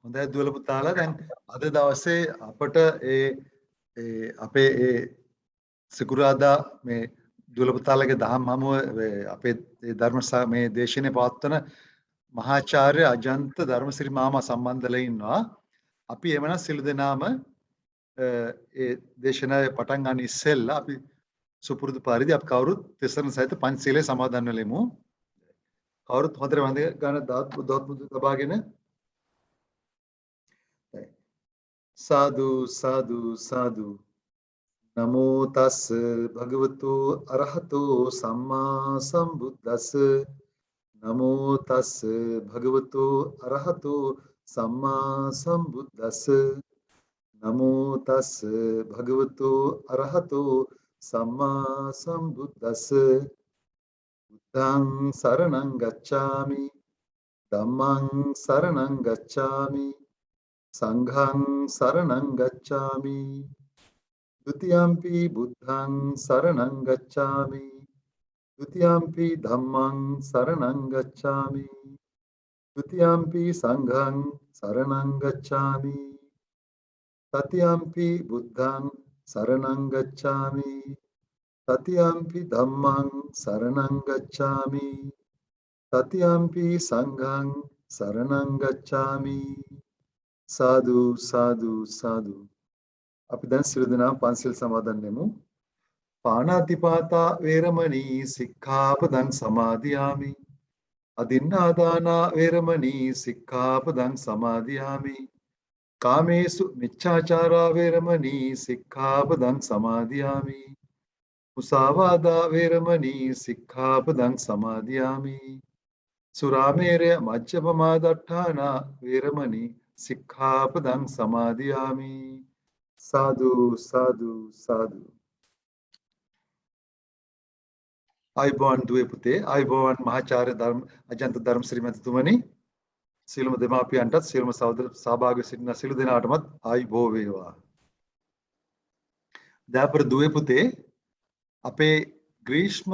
හොඳයි දුවල පුතාලා දැන් අද දවසේ අපට අපේ සිකුරාදා මේ දුවල පුතාලගේ දහම් හමුව අපේ ධර්ම මේ දේශනේ පවත්වන මහාචාර්ය අජන්ත ධර්මසිරි මාමා සම්බන්ධලා ඉන්නවා. අපි එමනම් සිළු දෙනාම ඒ දේශනාවේ පටන් ගන්න ඉස්සෙල්ලා අපි සුපුරුදු පරිදි අපි කවුරුත් තිසරණ සහිත පංචශීලයේ සමාදන් වෙලෙමු. කවුරුත් හොඳට වඳ ගන්න දොත් මුදු තබාගෙන සාදු සාදු සාදු නමෝ තස් භගවතු අරහතෝ සම්මා සම්බුද්දස්ස නමෝ තස් භගවතු අරහතෝ සම්මා සම්බුද්දස්ස නමෝ තස් භගවතු අරහතෝ සම්මා සම්බුද්දස්ස බුද්ධං සරණං ගච්ඡාමි ධම්මං සරණං ගච්ඡාමි සංඝං සරණං ගච්ඡාමි ဒ ුතියම්පි බුද්ධං සරණං ගච්ඡාමි ဒ ුතියම්පි ධම්මං සරණං ගච්ඡාමි ဒ ුතියම්පි සංඝං සරණං ගච්ඡාමි තතියම්පි බුද්ධං සරණං ගච්ඡාමි තතියම්පි ධම්මං සරණං ගච්ඡාමි තතියම්පි සංඝං සරණං ගච්ඡාමි සාදු සාදු සාදු අපි දැන් සියලු දෙනාම පන්සිල් සමාදන් වෙමු. පාණාතිපාතා වේරමණී සික්ඛාපදං සමාදියාමි. අදින්නාදානා වේරමණී සික්ඛාපදං සමාදියාමි. කාමේසු මිච්ඡාචාරා වේරමණී සික්ඛාපදං සමාදියාමි. මුසාවාදා වේරමණී සික්ඛාපදං සමාදියාමි. සුරාමේරය මජ්ජපමා දට්ඨානා වේරමණී සික්ඛාපදං සමාදියාමි. සාදු සාදු සාදු. අයිබෝන් දුවේ පුතේ අයිබෝන් මහාචාර්ය අජන්ත ධර්මසිරි මැතිතුමනි සියලුම දෙමාපියන්ටත් සියලුම සහෝදර සහභාගී සිටින සියලු දෙනාටමත් අයිබෝ වේවා. දාපර දුවේ පුතේ අපේ ග්‍රීෂ්ම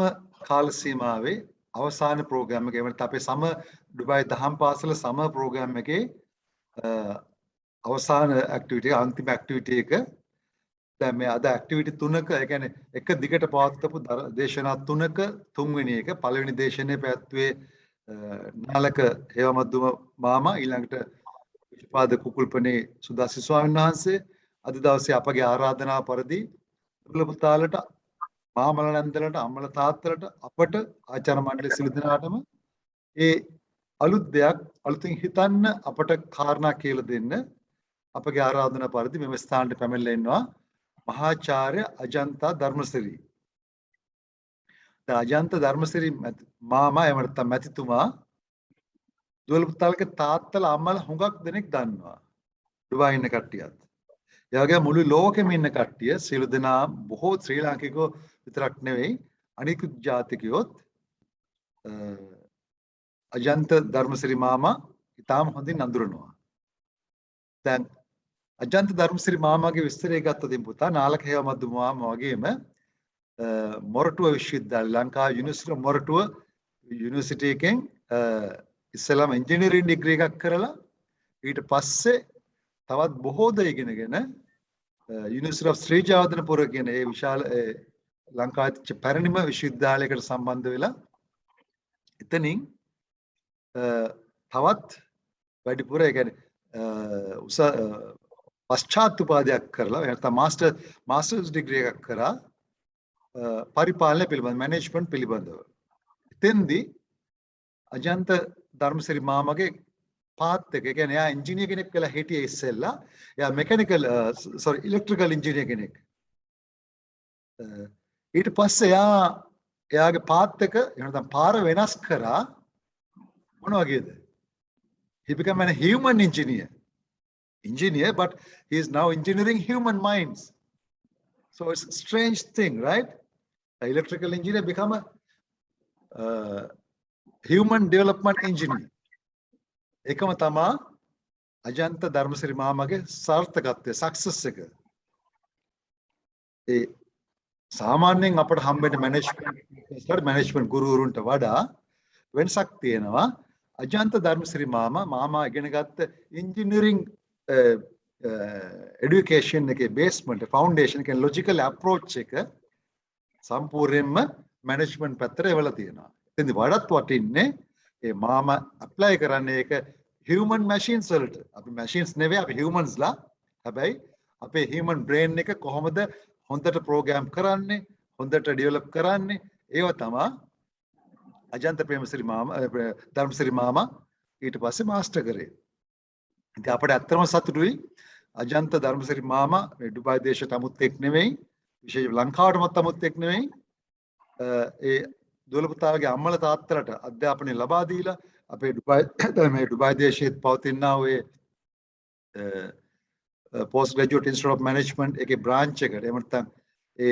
කාල සීමාවේ අවසාන ප්‍රෝග්‍රෑම් එක එවනත් අපේ සම ඩුබායි දහම් පාසල සම ප්‍රෝග්‍රෑම් එකේ අවසාන ඇක්ටිවිටි එක අන්තිම ඇක්ටිවිටි එක දැන් මේ අද ඇක්ටිවිටි තුනක ඒ කියන්නේ එක දිගට පවත්වපු දේශනා තුනක තුන්වෙනි එක පළවෙනි දේශනේ පැවැත්වුවේ නාලක හේවමද්දුම මාමා ඊළඟට විපාද කුකුල්පනේ සුදාසි ස්වාමීන් වහන්සේ අද දවසේ අපගේ ආරාධනාව පරිදි දුලපතාලට මාමල නන්දලට අම්මල තාත්තලට අපට ආචාර්ය මණ්ඩලයේ සිළු දෙනාටම ඒ අලුත් දෙයක් අලුතින් හිතන්න අපට කාරණා කියලා දෙන්න අපගේ ආරාධනා පරිදි මෙම ස්ථානට පැමිණලා ඉන්නවා මහාචාර්ය අජන්තා ධර්මසිරි. අජන්ත ධර්මසිරි මාමා එහෙම නැත්නම් මැතිතුමා දුවලපුතාලගේ තාත්තලා අම්මලා හුඟක් දෙනෙක් දන්නවා. ඩුබායි ඉන්න කට්ටියත්. ඒ වගේම මුළු ලෝකෙම ඉන්න කට්ටිය සියලු දෙනා බොහෝ ශ්‍රී ලාංකිකයෝ විතරක් නෙවෙයි අනිකුත් ජාතිකයොත් අජන්ත ධර්මසිරි මාමා ඉතාම හොඳින් අඳුරනවා. දැන් අජන්ත ධර්මසිරි මාමාගේ විස්තරය ගත්තොතින් පුතා නාලක හේවමද්දු මාමා වගේම මොරටුව විශ්වවිද්‍යාලය ලංකා යුනිවර්සිටි මොරටුව යුනිවර්සිටි එකෙන් ඉස්සෙල්ලාම ඉංජිනේරින් ඩිග්‍රී එකක් කරලා ඊට පස්සේ තවත් බොහෝ දේ ඉගෙනගෙන යුනිවර්සිටි ඔෆ් ශ්‍රී ජයවර්ධනපුර කියන ඒ විශාල ලංකාවේ පැරණිම විශ්වවිද්‍යාලයකට සම්බන්ධ වෙලා එතනින් තවත් වැඩිපුර ඒ කියන්නේ පශ්චාත් උපාධියක් කරලා නැත්නම් මාස්ටර්ස් ඩිග්‍රී එකක් කරා පරිපාලනය පිළිබඳ මැනේජ්මන්ට් පිළිබඳව. එතෙන්දී අජන්ත ධර්මසිරි මාමගේ පාත් එක කියන්නේ එයා ඉංජිනේර කෙනෙක් කියලා හිටියේ ඉස්සෙල්ලා. එයා මෙකැනිකල් ඉලෙක්ට්‍රිකල් ඉංජිනේර කෙනෙක්. ඊට පස්සේ එයාගේ පාත් එක එහෙනම් පාර වෙනස් කරා මොන වගේද? He became a human engineer, but he is now engineering human minds. So it's a strange thing, right? The electrical engineer become a human development engineer. එකම තමා අජන්ත ධර්මසිරි මාමගේ සාර්ථකත්වය සක්සස් එක. ඒ සාමාන්‍යයෙන් අපට හම්බෙන මැනේජ්මන්ට් ගුරුවරුන්ට වඩා වෙනසක් තියෙනවා Ajantha Dharmasiri මාමා ඉගෙන ගත්ත engineering education එකේ basement foundation එකේ logical approach එක සම්පූර්ණයෙන්ම management පැත්තට එවලා තියෙනවා. එතෙන්දි වඩාත් වටින්නේ ඒ මාමා apply කරන්නේ ඒක human machines වලට. අපි machines නෙවෙයි අපි humans ලා. හැබැයි අපේ human brain එක කොහොමද හොඳට program කරන්නේ, හොඳට develop කරන්නේ, ඒව තමයි Ajantha Dharmasiri මාමා ඊට පස්සේ මාස්ටර් කරේ. ඉතින් අපිට ඇත්තම සතුටුයි Ajantha Dharmasiri මාමා මේ ඩුබායි දේශයට අමුත්තෙක් නෙවෙයි, විශේෂ ලංකාවටමත් අමුත්තෙක් නෙවෙයි. ඒ දුවල පුතාගේ අම්මලා තාත්තලාට අධ්‍යාපනය ලබා දීලා අපේ ඩුබායි දේශයේ පවතිනා ඔය post graduate institute of management එකේ branch එකට එහෙම නැත්නම් ඒ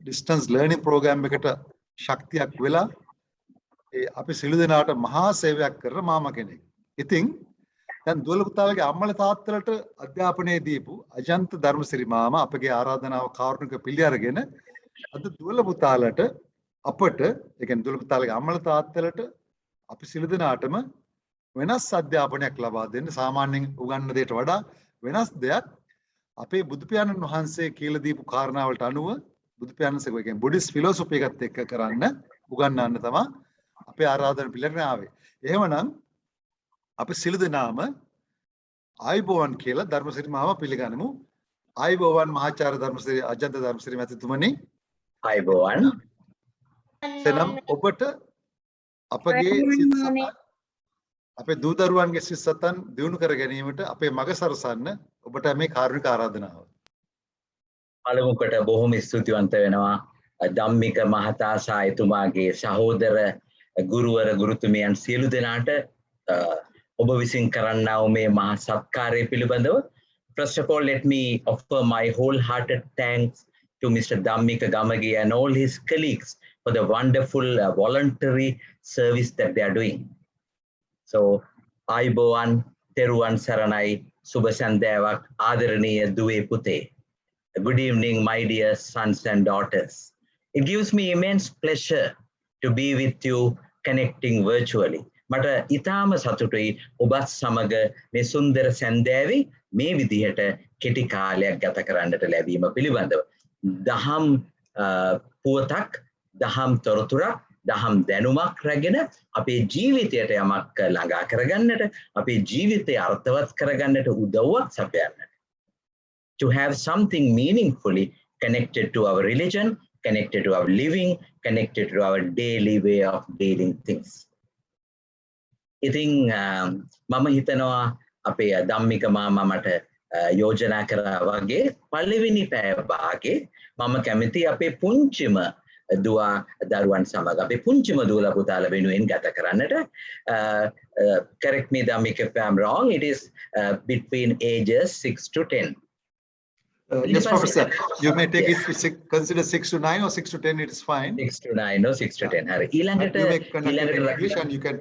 distance learning program එකට ශක්තියක් වෙලා අපි සිළු දෙනාට මහා සේවයක් කරන මාමා කෙනෙක්. ඉතින් දැන් දුවල පුතාගේ අම්මලා තාත්තලාට අධ්‍යාපනය දීපු Ajantha Dharmasiri මාමා අපගේ ආරාධනාව කාරුණික පිළි අරගෙන අද දුවල පුතාලට අපට ඒ කියන්නේ දුවල පුතාලගේ අම්මලා තාත්තලාට අපි සිළු දෙනාටම වෙනස් අධ්‍යාපනයක් ලබා දෙන්න සාමාන්‍යයෙන් උගන්වන දෙයට වඩා වෙනස් දෙයක් අපේ බුදු පියාණන් වහන්සේ කියලා දීපු කාරණාවලට අනුව බුදු පියාණන්සේ කියන්නේ බුද්දිස් ෆිලොසොෆි එකත් එක්ක කරන්න උගන්වන්න තමයි අපේ ආරාධන පිළිගෙන ආවේ. එහෙමනම් අපි සිළු දෙනාම ආයුබෝවන් කියලා ධර්මසිරි මාමා පිළිගනිමු. ආයුබෝවන් මහාචාර්ය ධර්මසිරි අජන්ත ධර්මසිරි මැතිතුමනි. ආයුබෝවන්. එනම් ඔබට අපගේ සිත් සතන් අපේ දූ දරුවන්ගේ සිත් සතන් දියුණු කර ගැනීමට අපේ මඟ සරසන්න ඔබට මේ කාරුණික ආරාධනාව. පළමුවට බොහොම ස්තුතිවන්ත වෙනවා ධම්මික මහතා සහ එතුමාගේ සහෝදර ගුරුවර ගුරුතුමියන් සියලු දෙනාට ඔබ විසින් කරන්නා වූ මේ මහා සත්කාරය පිළිබඳව. First of all, let me offer my wholehearted thanks to Mr. Dhammika Gamage and all his colleagues for the wonderful voluntary service that they are doing. So, Ayubowan, Teruwan Saranai, Subasandevak, Adaraniya Duwe Pute. Good evening, my dear sons and daughters. It gives me immense pleasure to be with you connecting virtually. මට ඉතාම සතුටුයි ඔබත් සමග මේ සුන්දර සැන්දෑවේ මේ විදිහට කෙටි කාලයක් ගත කරන්නට ලැබීම පිළිබඳව. දහම් පුවතක්, දහම් තොරතුරක්, දහම් දැනුමක් රැගෙන අපේ ජීවිතයට යමක් ළඟා කරගන්නට, අපේ ජීවිතය අර්ථවත් කරගන්නට උදව්වක් සපයන්නට. To have something meaningfully connected to our religion, connected to our living, connected to our daily way of dealing things. ඉතින් මම හිතනවා අපේ ධම්මික මාමා මට යෝජනා කරා වගේ පළවෙනි පැය භාගේ මම කැමති අපේ පුංචිම දුවා දරුවන් සමග අපේ පුංචිම දුවලා පුතාලා වෙනුවෙන් ගත කරන්නට. Correct me Dhammika if I'm wrong, it is between ages 6 to 10. Yes, Professor. You may take it consider 6 to 9 or 6 to 10, it is fine. 6 to 9 or 6 to 10. හරි. ඊළඟට you may conduct it in English and you can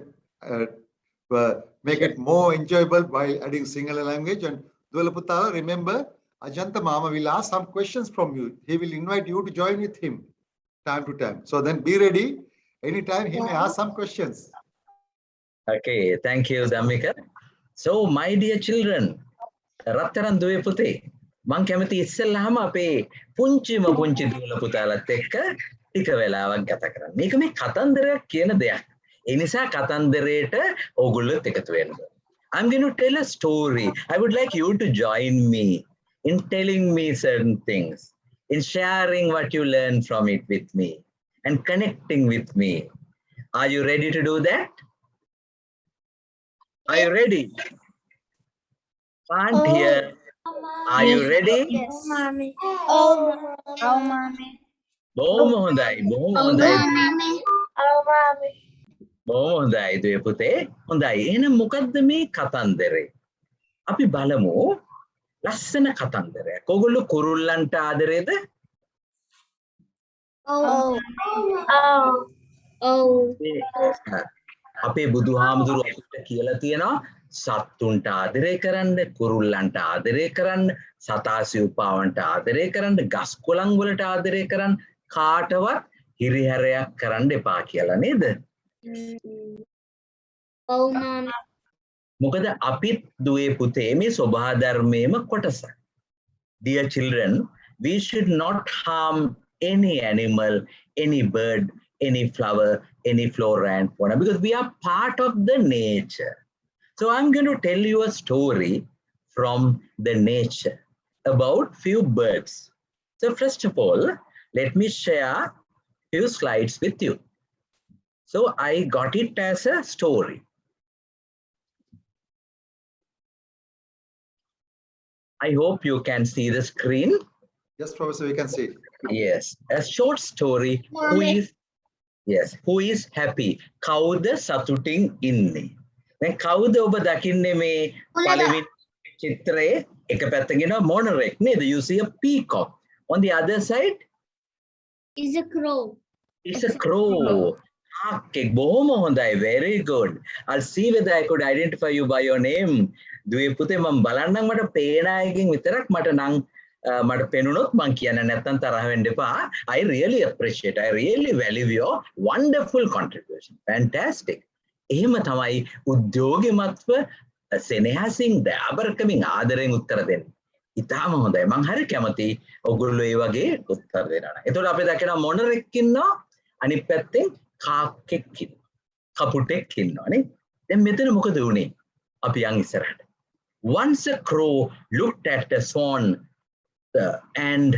make it more enjoyable by adding Sinhala language. And Duwala Putala, remember, Ajantha Mama will ask some questions from you. He will invite you to join with him time to time. So then be ready. Anytime he may ask some questions. Okay, thank you, Dhammika. So, my dear children, Rattaran Duwe Pute, මං කැමති ඉස්සෙල්ලාම අපේ පුංචිම පුංචි දුවලා පුතාලත් එක්ක ටික වෙලාවක් ගත කරන්න. මේක මේ කතන්දරයක් කියන දෙයක්. ඒ නිසා කතන්දරයට ඕගොල්ලොත් එකතු වෙන්න. I'm going to tell a story. I would like you to join me in telling me certain things, in sharing what you learn from it with me, and connecting with me. Are you ready to do that? Are you ready? Can't hear. Are you ready? Yes, mommy. Oh, mommy. බොහොම හොඳයි. බොහොම හොඳයි. Oh, mommy. බොහොම හොඳයි දුවේ පුතේ. හොඳයි. එහෙනම් මොකද්ද මේ කතන්දරේ? අපි බලමු ලස්සන කතන්දරයක්. ඔයගොල්ලෝ කුරුල්ලන්ට ආදරේද? අපේ බුදුහාමුදුරුවෝ අපිට කියලා තියෙනවා සත්තුන්ට ආදරය කරන්න, කුරුල්ලන්ට ආදරය කරන්න, සතාසිව්පාවන්ට ආදරය කරන්න, ගස් කොළන් වලට ආදරය කරන්න, කාටවත් හිරිහැරයක් කරන්න එපා කියලා නේද? ඔව් මාමි. මොකද අපිත් දුවේ පුතේ මේ ස්වභාව ධර්මයේම කොටසක්. Dear children, we should not harm any animal, any bird, any flower, any flora and fauna, because we are part of the nature. So I'm going to tell you a story from the nature about few birds. So first of all, let me share few slides with you. So I got it as a story. I hope you can see the screen. Yes, Professor, we can see. Yes, a short story. Who is happy? Kauda satuting inni. දැන් කවුද ඔබ දකින්නේ මේ පළවෙනි චිත්‍රයේ එක පැත්තකින් මොනරෙක් නේද? You see a peacock. On the other side is a crow. is a crow. කාක්කෙක්. බොහොම හොඳයි. Very good. I'll see whether I could identify you by your name. දුවේ පුතේ මම බලන්නම් මට පේන අයකින් විතරක් මට නම් මට පෙනුනොත් මං කියන්නේ නැත්තම් තරහ වෙන්න එපා. I really appreciate, I really value your wonderful contribution. Fantastic. එහෙම තමයි උද්‍යෝගිමත්ව සෙනෙහසින් දයාබරකමින් ආදරෙන් උත්තර දෙන්න. ඉතාලම හොඳයි. මං හරි කැමතියි ඔයගොල්ලෝ ඒ වගේ උත්තර දෙනවා. එතකොට අපි දකිනවා මොනරෙක් ඉන්නවා, අනිත් පැත්තෙන් කාක්කෙක් ඉන්නවා. කපුටෙක් ඉන්නවා නේ. දැන් මෙතන මොකද වුනේ? අපි යන් ඉස්සරහට. Once a crow looked at a swan and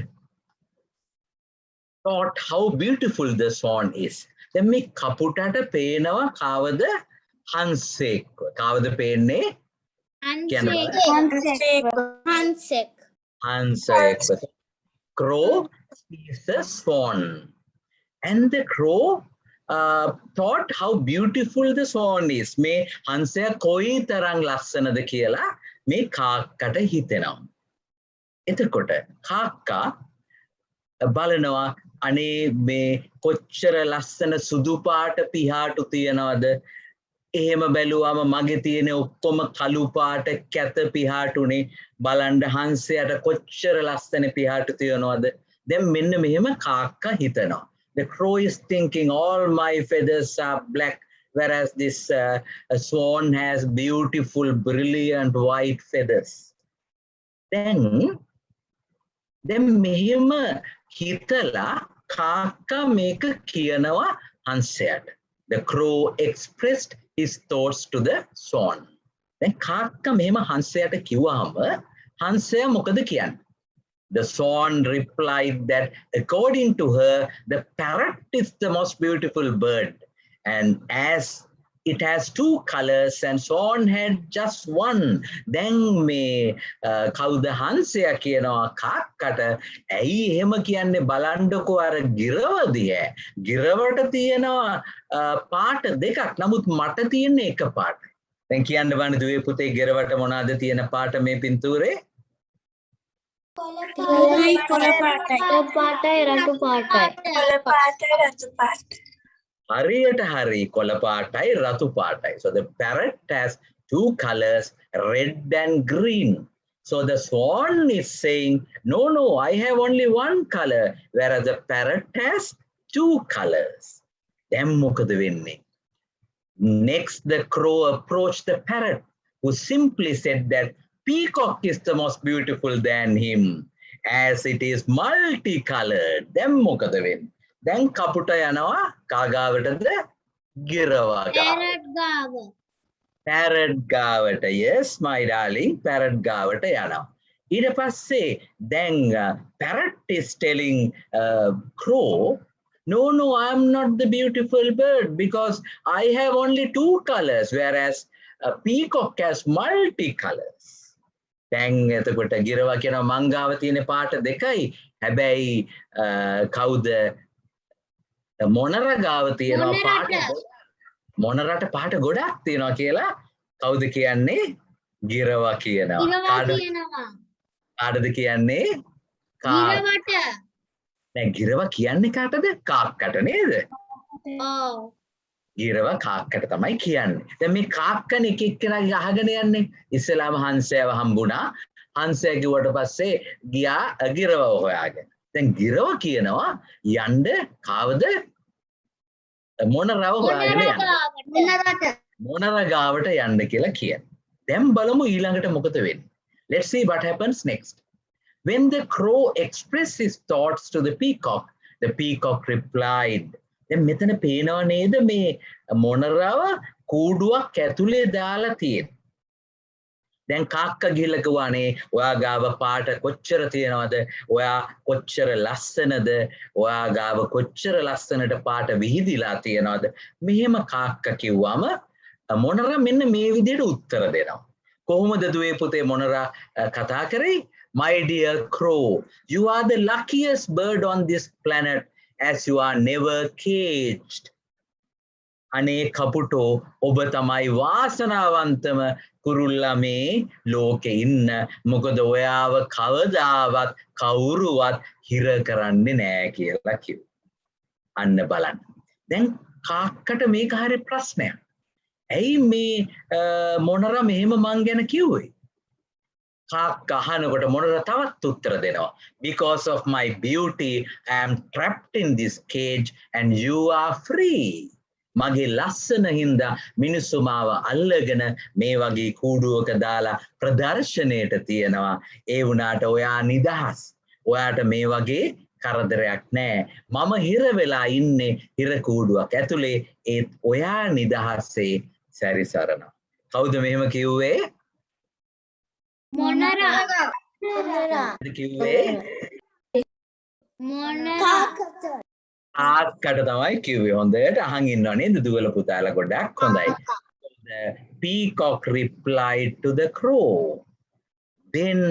thought how beautiful the swan is. දැන් මේ කපුටට පේනවා කාවද? හංසෙක්. කාවද පේන්නේ? Hansek. Crow sees the swan. And the crow thought how beautiful the swan is. මේ හංසයා කොයි තරම් ලස්සනද කියලා මේ කාක්කට හිතෙනවා. එතකොට කාක්කා බලනවා අනේ මේ කොච්චර ලස්සන සුදු පාට පිහාටු තියනවද? එහෙම බැලුවාම මගේ තියෙන ඔක්කොම කළු පාට කැත පිහාටුනේ. බලන්න හංසයාට කොච්චර ලස්සන පිහාටු තියනවද? දැන් මෙන්න මෙහෙම කාක්කා හිතනවා. The crow is thinking all my feathers are black, whereas this swan has beautiful brilliant white feathers. Then මෙහෙම හිතලා කාක්කා මේක කියනවා හංසයාට. The crow expressed his thoughts to the swan. දැන් කාක්කා මෙහෙම හංසයාට කිව්වහම හංසයා මොකද කියන්නේ? The swan replied that according to her, the parrot is the most beautiful bird. And as it has two colors and swan had just one. Then me කවුද හංසයා කියනවා කාක්කට ඇයි එහෙම කියන්නේ බලන්නකෝ අර ගිරවදිය. ගිරවට තියෙනවා පාට දෙකක්. නමුත් මට තියෙන්නේ එක පාටයි. දැන් කියන්න බෑ දුවේ පුතේ ගිරවට මොනවාද තියෙන පාට මේ පින්තූරේ? කොළ පාටයි රතු පාටයි. හරියට හරි කොළ පාටයි රතු පාටයි. So the parrot has two colors, red and green. So the swan is saying, no, I have only one color, whereas the parrot has two colors. Then මොකද වෙන්නේ? Next the crow approached the parrot, who simply said that peacock is the most beautiful than him, as it is multicolored. Then මොකද වෙන්නේ? දැන් කපුට යනවා කාගාවටද? ගිරවා ගාව. Parrot ගාවට. Yes my darling, parrot ගාවට යනවා. ඊට පස්සේ දැන් parrot is telling crow, no, I am not the beautiful bird because I have only two colors, whereas a peacock has multicolors. දැන් එතකොට ගිරවා කියනවා මං ගාව තියෙන පාට දෙකයි. හැබැයි කවුද? මොනර ගාව තියෙනවා පාට. මොනරට පාට ගොඩක් තියෙනවා කියලා කවුද කියන්නේ? ගිරවා කියනවා. කාටද කියන්නේ? ගිරවට. නෑ ගිරවා කියන්නේ කාටද? කාක්කට නේද? ඔව්. ගිරවා කාක්කට තමයි කියන්නේ. දැන් මේ කාක්කනේ එක එක්කෙනාගේ අහගෙන යන්නේ. ඉස්සෙල්ලාම හංසයව හම්බුණා. හංසයා කිව්වට පස්සේ ගියා ගිරවා හොයාගෙන. දැන් ගිරවා කියනවා යන්න කාවද? මොනරව හොයාගෙන යන්න. මොනර ගාවට යන්න කියලා කියන්නේ. දැන් බලමු ඊළඟට මොකද වෙන්නේ. Let's see what happens next. When the crow expressed his thoughts to the peacock replied. දැන් මෙතන පේනව නේද මේ මොනරව කූඩුවක් ඇතුලේ දාලා තියෙන. දැන් කාක්ක ගිහලා කිව්වානේ ඔයා ගාව පාට කොච්චර තියෙනවද? ඔයා කොච්චර ලස්සනද? ඔයා ගාව කොච්චර ලස්සනට පාට විහිදිලා තියෙනවද? මෙහෙම කාක්ක කිව්වම මොනර මෙන්න මේ විදිහට උත්තර දෙනවා. කොහොමද දුවේ පුතේ මොනර කතා කරේ? My dear crow, you are the luckiest bird on this planet as you are never caged. අනේ කපුටෝ ඔබ තමයි වාසනාවන්තම කුරුල්ලා මේ ලෝකේ ඉන්න. මොකද ඔයාව කවදාවත් කවුරුවත් හිර කරන්නේ නෑ කියලා කිව්වා. අන්න බලන්න. දැන් කාක්කට මේක හරි ප්‍රශ්නයක්. ඇයි මේ මොනර මෙහෙම මං ගැන කිව්වේ? කාක්ක අහනකොට මොනර තවත් උත්තර දෙනවා. Because of my beauty I am trapped in this cage and you are free. මගේ ලස්සන හින්දා මිනිස්සු මාව අල්ලගෙන මේ වගේ කූඩුවක දාලා ප්‍රදර්ශනයට තියනවා. ඒ වුණාට ඔයා නිදහස්. ඔයාට මේ වගේ කරදරයක් නෑ. මම හිර වෙලා ඉන්නේ හිර කූඩුවක් ඇතුලේ. ඒත් ඔයා නිදහසේ සැරිසරනවා. කවුද මෙහෙම කිව්වේ? මොනරා. කිව්වේ මොනරා. ආක්කට තමයි කිව්වේ. හොඳට අහන් ඉන්නව නේද දුවල පුතාලා ගොඩක් හොඳයි. The peacock replied to the crow. Then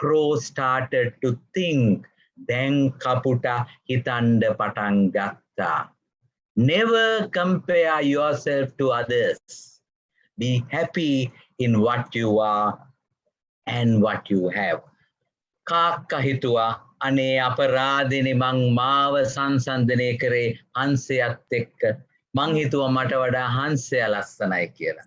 crow started to think. දැන් කපුටා හිතන්න පටන් ගත්තා. Never compare yourself to others. Be happy in what you are and what you have. කාක්ක හිතුවා අනේ අපරාධනේ මං මාව සංසන්දනය කරේ හංසයත් එක්ක. මං හිතුවා මට වඩා හංසයා ලස්සනයි කියලා.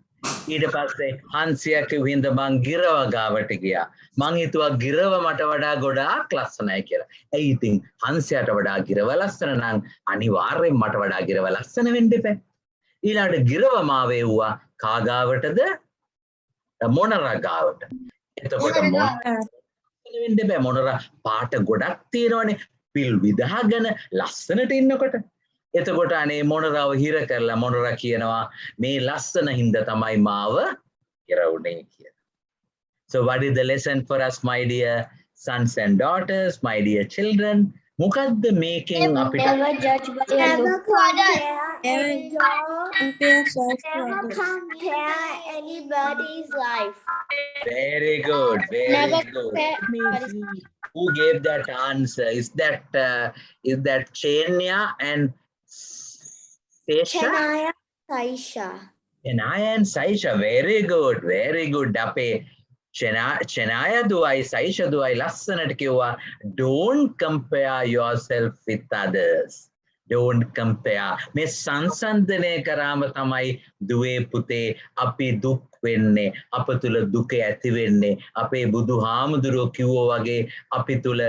ඊට පස්සේ හංසයා කිව්ව හින්දා මං ගිරව ගාවට ගියා. මං හිතුවා ගිරව මට වඩා ගොඩාක් ලස්සනයි කියලා. ඇයි ඉතින් හංසයාට වඩා ගිරව ලස්සන නම් අනිවාර්යෙන් මට වඩා ගිරව ලස්සන වෙන්න එපා. ඊළඟට ගිරව මාව එව්වා කාගාවටද? මොනර ගාවට. එතකොට වෙන්න බෑ. මොනර පාට ගොඩක් තියෙනවනේ. පිල් විදාගෙන ලස්සනට ඉන්නකොට. එතකොට අනේ මොනරව හිර කරලා මොනර කියනවා මේ ලස්සන හින්දා තමයි මාව හිරවුනේ කියලා. So what is the lesson for us, my dear sons and daughters, my dear children? මොකද්ද මේකෙන් අපිට Never judge by your Never look. compare anybody's life. Very good, very Never good. compare. Who gave that answer? Is that Chenya and Sesha? Chennaya Saisha. Chennaya and Saisha. Very good, very good. අපේ Chennaya දුවයි Saisha දුවයි ලස්සනට කිව්වා don't compare yourself with others. Don't compare. මේ සංසන්දනය කරාම තමයි දුවේ පුතේ අපි දුක් වෙන්නේ. අප තුල දුක ඇති වෙන්නේ. අපේ බුදුහාමුදුරුවෝ කිව්වා වගේ අපි තුල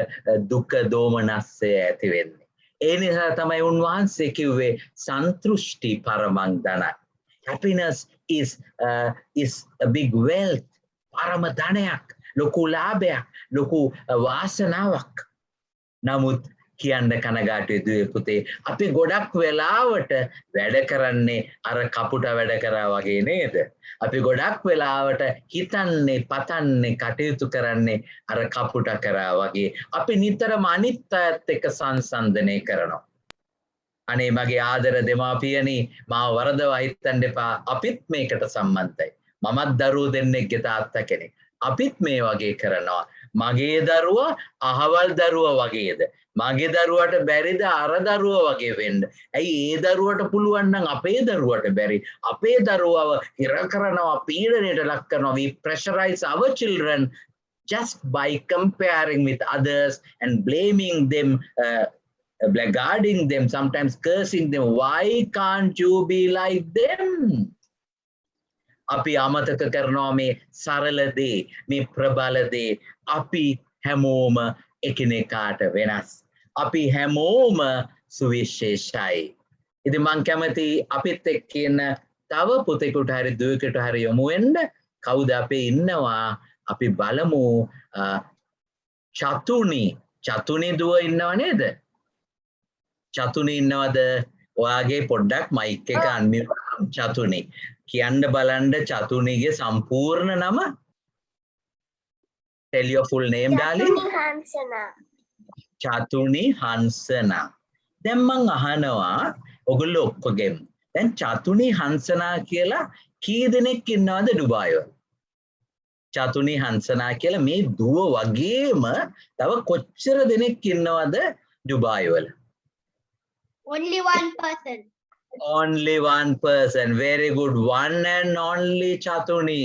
දුක දෝමනස්සය ඇති වෙන්නේ. ඒ නිසා තමයි උන්වහන්සේ කිව්වේ සන්තුෂ්ටි පරමං ධනං. Happiness is a big wealth. පරම ධනයක්, ලොකු ලාභයක්, ලොකු වාසනාවක්. නමුත් කියන්න කනගාටුයි දුවේ පුතේ අපි ගොඩක් වෙලාවට වැඩ කරන්නේ අර කපුට වැඩ කරා වගේ නේද? අපි ගොඩක් වෙලාවට හිතන්නේ පතන්නේ කටයුතු කරන්නේ අර කපුට කරා වගේ. අපි නිතරම අනිත් අයත් එක්ක සංසන්දනය කරනවා. අනේ මගේ ආදර දෙමාපියනි මාව වරදවා හිතන්න එපා. අපිත් මේකට සම්බන්ධයි. මමත් දරුවෝ දෙන්නෙක්ගේ තාත්තා කෙනෙක්. අපිත් මේ වගේ කරනවා. මගේ දරුවා අහවල් දරුවා වගේද? මගේ දරුවට බැරිද අර දරුවා වගේ වෙන්න? ඇයි ඒ දරුවට පුළුවන් නම් අපේ දරුවට බැරි? අපේ දරුවව හිර කරනවා, පීඩනයට ලක් කරනවා. We pressurize our children just by comparing with others and blaming them, blackguarding them, sometimes cursing them. Why can't you be like them? අපි අමතක කරනවා මේ සරල දේ, මේ ප්‍රබල දේ. අපි හැමෝම එකිනෙකාට වෙනස්. අපි හැමෝම සුවිශේෂයි. ඉතින් මං කැමති අපිත් එක්ක ඉන්න තව පුතේකට හරි දුවකට හරි යමු වෙන්න කවුද අපේ ඉන්නවා අපි බලමු චතුනි දුව ඉන්නව නේද චතුනි ඉන්නවද ඔයාගේ පොඩ්ඩක් මයික් එක අන්මියුට් චතුනි කියන්න බලන්න චතුනිගේ සම්පූර්ණ නම tell your full name darling චතුනි හංසනා දැන් මං අහනවා ඔයගොල්ලෝ ඔක්කොගෙම දැන් චතුනි හංසනා කියලා කී දෙනෙක් ඉන්නවද ඩුබායි වල චතුනි හංසනා කියලා මේ දුව වගේම තව කොච්චර දෙනෙක් ඉන්නවද ඩුබායි වල Only one person. only one person very good one and only Chatuni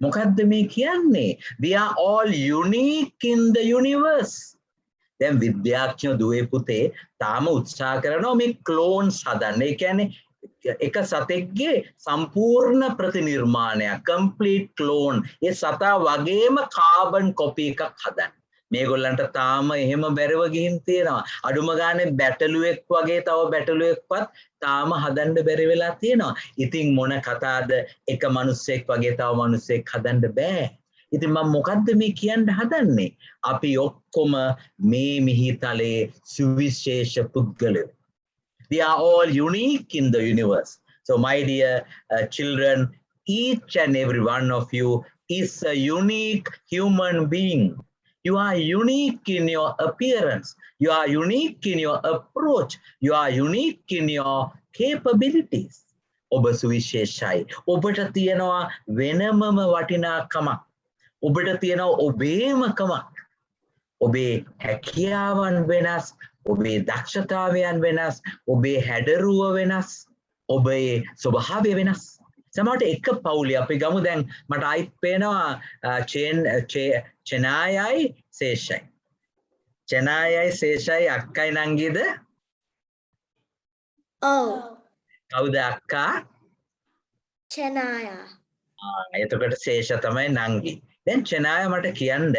මොකද්ද මේ කියන්නේ we are all unique in the universe දැන් විද්‍යාඥයෝ දුවේ පුතේ තාම උත්සාහ කරනවා මේ ක්ලෝන්ස් හදන්න ඒ කියන්නේ එක සතෙක්ගේ සම්පූර්ණ ප්‍රතිනිර්මාණයක් complete clone ඒ සතා වගේම කාබන් කොපි එකක් හදන්න මේගොල්ලන්ට තාම එහෙම බැරව ගිහින් තියෙනවා අඩුම ගානේ බැටළුවෙක් වගේ තව බැටළුවෙක්වත් තාම හදන්න බැරි වෙලා තියෙනවා ඉතින් මොන කතාවද එක මිනිස්සෙක් වගේ තව මිනිස්සෙක් හදන්න බෑ ඉතින් මම මොකද්ද මේ කියන්න හදන්නේ අපි ඔක්කොම මේ මිහිතලේ සුවිශේෂ පුද්ගලයෝ we are all unique in the universe so my dear children each and every one of you is a unique human being you are unique in your appearance you are unique in your approach you are unique in your capabilities ඔබ සුවිශේෂයි ඔබට තියෙනවා වෙනමම වටිනාකමක් ඔබට තියෙනවා ඔබේම කමක් ඔබේ හැකියාවන් වෙනස් ඔබේ දක්ෂතාවයන් වෙනස් ඔබේ හැඩරුව වෙනස් ඔබේ ස්වභාවය වෙනස් සමහරට එක පවුලේ අපි ගමු දැන් මට ආයිත් පේනවා චෙනායයි සේෂයි අක්කයි නංගිද Oh, කවුද අක්කා Chanaya. එතකොට සේෂ තමයි නංගි දැන් චෙනාය මට කියන්න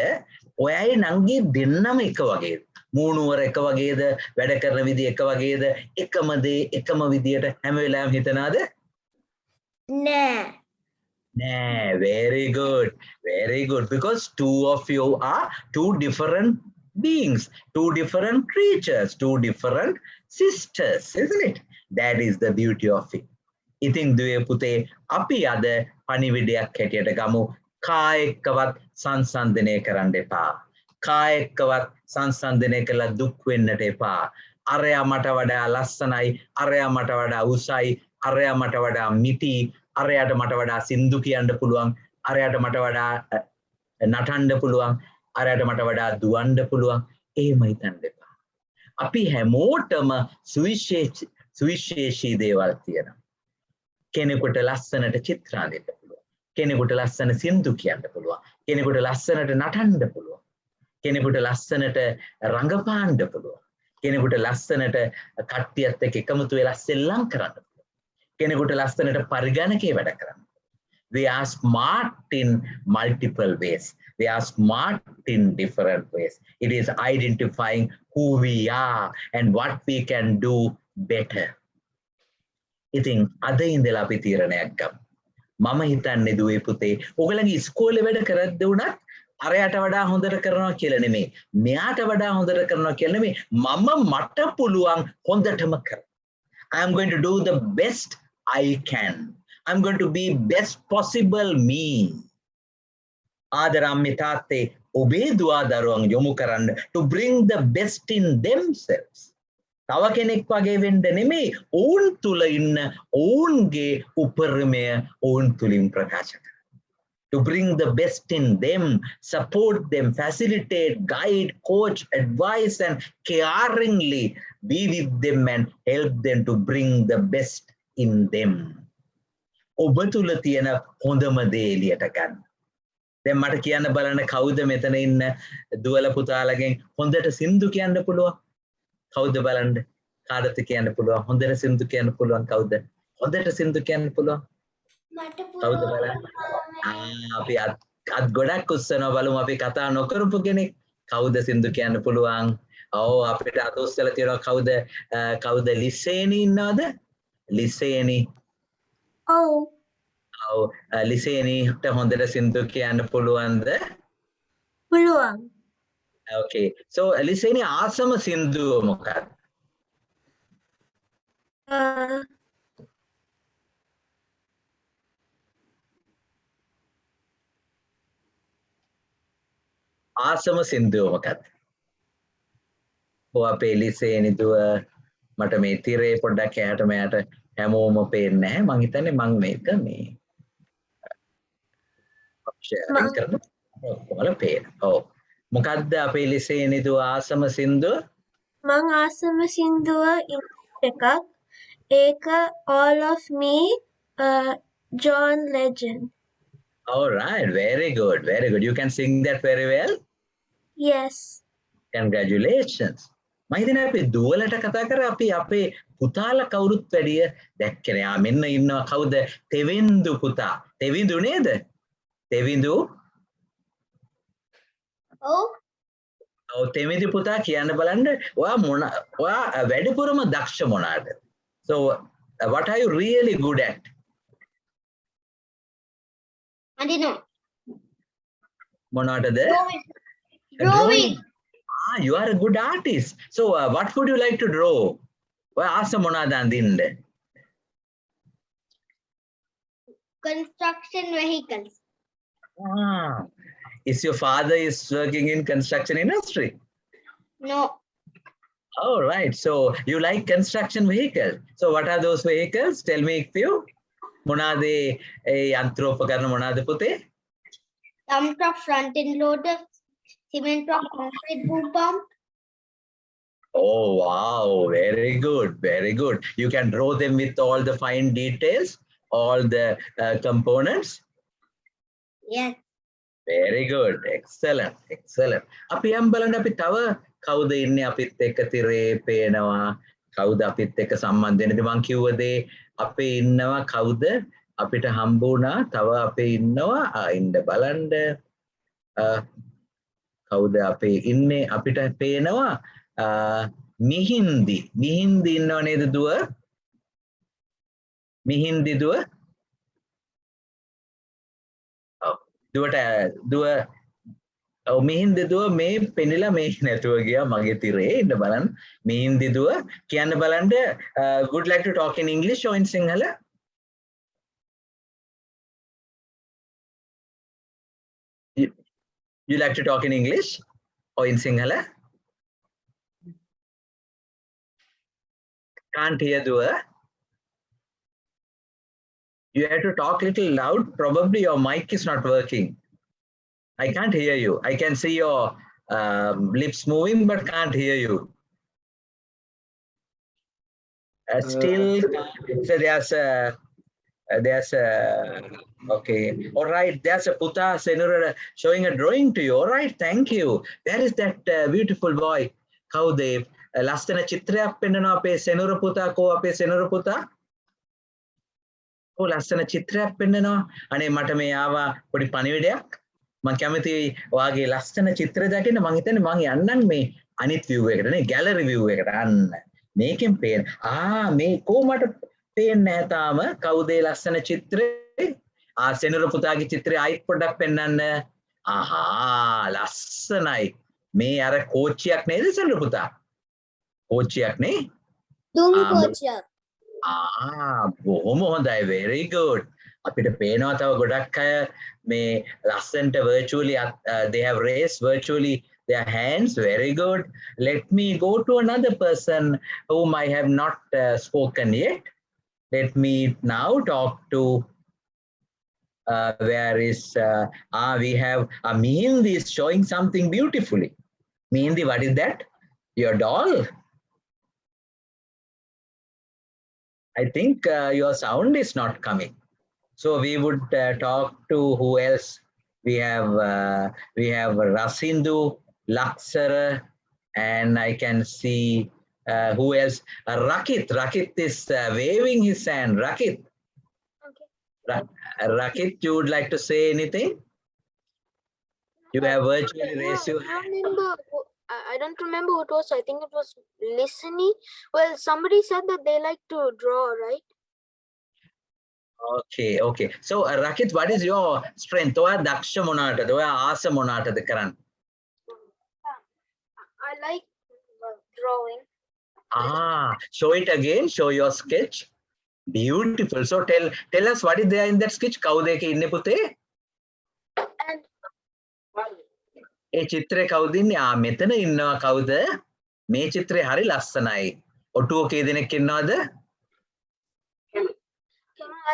ඔයයි නංගි දෙන්නම එක වගේද මූණුවර එක වගේද වැඩ කරන විදිහ එක වගේද එකම දේ එකම විදියට හැම වෙලාවෙම හිතනවාද Nah. very good because two of you are two different beings two different creatures two different sisters isn't it that is the beauty of it ඉතින් දුවේ පුතේ අපි අද පණිවිඩයක් හැටියට ගමු කායකවත් සංසන්දනය කරන්න එපා කායකවත් සංසන්දනය කළා දුක් වෙන්නට එපා අරයා මට වඩා ලස්සනයි අරයා මට වඩා උසයි අරයා මට වඩා මිටි අරයාට මට වඩා සින්දු කියන්න පුළුවන් අරයාට මට වඩා නටන්න පුළුවන් අරයාට මට වඩා දුවන්න පුළුවන් එහෙම හිතන්න එපා අපි හැමෝටම සුවිශේෂී දේවල් තියෙනවා කෙනෙකුට ලස්සනට චිත්‍ර අඳින්න පුළුවන් කෙනෙකුට ලස්සන සින්දු කියන්න පුළුවන් කෙනෙකුට ලස්සනට නටන්න පුළුවන් කෙනෙකුට ලස්සනට රංගපාන්න පුළුවන් කෙනෙකුට ලස්සනට කට්ටියත් එක්ක එකමුතු වෙලා සෙල්ලම් කරන්න පුළුවන් කෙනෙකුට ලස්සනට පරිගණකේ වැඩ කරන්න they are smart in multiple ways they are smart in different ways it is identifying who we are and what we can do better ඉතින් අද ඉඳලා අපි තීරණයක් ගමු මම හිතන්නේ දුවේ පුතේ ඔයගලගේ ඉස්කෝලේ වැඩ කරද්දී උනත් අරයට වඩා හොඳට කරනවා කියලා නෙමෙයි මෙයාට වඩා හොඳට කරනවා කියලා නෙමෙයි මම මට පුළුවන් හොඳටම කරන්න I am going to do the best I can I'm going to be best possible me ආදරම්මි තාත්තේ ඔබේ දුවා දරුවන් යොමු කරන්න to bring the best in themselves තව කෙනෙක් වගේ වෙන්න නෙමෙයි ඕන් තුල ඉන්න ඕන්ගේ උපරිමය ඕන් තුලින් ප්‍රකාශ කරන්න to bring the best in them support them facilitate guide coach advise and caringly be with them and help them to bring the best in them ඔබ තුල තියෙන හොඳම දේ එළියට ගන්න දැන් මට කියන්න බලන්න කවුද මෙතන ඉන්න දුවල පුතාලගෙන් හොඳට සින්දු කියන්න පුළුවන් කවුද බලන්න කාටද කියන්න පුළුවන් හොඳට සින්දු කියන්න පුළුවන් කවුද හොඳට සින්දු කියන්න පුළුවන් කවුද බලන්න අපි අත් ගොඩක් උස්සනවා බලමු අපි කතා නොකරපු කෙනෙක් කවුද සින්දු කියන්න පුළුවන් ඔව් අපිට අත උස්සලා තියෙනවා කවුද ලිසේනි ඉන්නවද ලිසේනි Oh, ලිසේනීට හොඳට සින්දු කියන්න පුළුවන්ද? පුළුවන්. Okay. So ලිසේනී ආසම සින්දුව මොකක්ද? ආසම සින්දුව මොකක්ද? අපේ ලිසේනී දුව මට මේ තිරේ පොඩ්ඩක් එහාට මෙහාට හැමෝම පේන්නේ නැහැ. මං හිතන්නේ මං මේක මේ ෂෙයාරින් මං- කරන ඔක්කොමල පේන. ඔව්. මොකද්ද අපේ ලිසේනී දුව ආසම සින්දුව? මං ආසම සින්දුව එකක්. ඒක All of Me, John Legend. All right, very good, very good. You can sing that very well. Yes. Congratulations. මම හිතන්නේ අපි දුවලට කතා කරා අපි අපේ පුතාලා කවුරුත් වැඩිය දැක්කේ නෑ. මෙන්න ඉන්නවා කවුද? තෙවිඳු පුතා. තෙවිඳු නේද? තෙවිඳු. Oh, ඔව් තෙවිඳු පුතා කියන්න බලන්න. ඔයා වැඩිපුරම දක්ෂ මොනවාද? So what are you really good at? I didn't know. මොනවටද? Drawing. Ah, you are a good artist. So what would you like to draw? ඔයා ආස මොනවාද අඳින්න? Construction vehicles. Ah, is your father is working in construction industry? No. All right. So you like construction vehicles. So what are those vehicles? Tell me a few. මොනවාද ඒ යන්ත්‍රෝපකරණ මොනවාද පුතේ? Dump truck, front end loader, cement truck, concrete boom pump. Oh, wow. Very good. Very good. You can draw them with all the fine details, all the components. Yes. Very good. Excellent. Excellent. අපි යම් බලන්න අපි තව කවුද ඉන්නේ අපිත් එක්ක තිරේ පේනවා. කවුද අපිත් එක්ක සම්බන්ධ වෙන්නේ? මං කිව්ව දේ අපේ ඉන්නවා කවුද? අපිට හම්බ වුණා. තව අපේ ඉන්නවා. ඉන්න බලන්න. කවුද අපේ ඉන්නේ? අපිට පේනවා මිහින්දි. මිහින්දි ඉන්නව නේද දුව? මිහින්දි දුව? ඔව්. දුව මිහින්දි දුව මේ පෙනිලා මේ නැතුව ගියා මගේ තිරේ. ඉන්න බලන්න. මිහින්දි දුව කියන්න බලන්න. Would like to talk in English or in Sinhala? You like to talk in English or in Sinhala? Can't hear Dua. You have to talk little loud. Probably your mic is not working. I can't hear you. I can see your lips moving, but can't hear you. Still, so there's a, okay. All right. There's a Puta Senura showing a drawing to you. All right. Thank you. There is that beautiful boy. Kaudev. ලස්සන චිත්‍රයක් පෙන්වනවා අපේ සෙනුර පුතා කෝ අපේ සෙනුර පුතා ඔව් ලස්සන චිත්‍රයක් පෙන්වනවා අනේ මට මේ ආවා පොඩි පණිවිඩයක් මම කැමති ඔයාගේ ලස්සන චිත්‍ර දකින්න මම හිතන්නේ මම යන්නම් මේ අනිත් view එකට නේ gallery view එකට අන්න මේකෙන් පේන මේ කොහොමද පේන්නේ නැහැ තාම කවුද ඒ ලස්සන චිත්‍රේ සෙනුර පුතාගේ චිත්‍රය ආයිත් පොඩ්ඩක් පෙන්වන්න ලස්සනයි මේ අර කෝච්චියක් නේද සෙනුර පුතා කෝච්චියක් නේ දුම් කෝච්චියක්. බොහොම හොඳයි very good අපිට පේනවා තව ගොඩක් අය මේ ලස්සන්ට virtually they have raised virtually their hands very good let me go to another person whom I have not spoken yet let me now talk to where is we have Mehndi is showing something beautifully Mehndi what is that your doll I think your sound is not coming. So we would talk to who else? We have Rasindu, Laksara, and I can see who else? Rakit. Rakit is waving his hand. Rakit. Okay. Rakit, you would like to say anything? You have virtually raised your hand. I don't remember who it was. I think it was listening. Well, somebody said that they like to draw, right? Okay. So Rakit, what is your strength? ඔයා දක්ෂ මොනකටද? ඔයා ආස මොනකටද කරන්න? I like drawing. Show it again. Show your sketch. Beautiful. So tell us what is there in that sketch. කවුද ඒකේ ඉන්නේ පුතේ? And ඒ චිත්‍රේ කවුද ඉන්නේ? මෙතන ඉන්නවා කවුද? මේ චිත්‍රේ හරි ලස්සනයි. ඔටුව කී දෙනෙක් ඉන්නවද?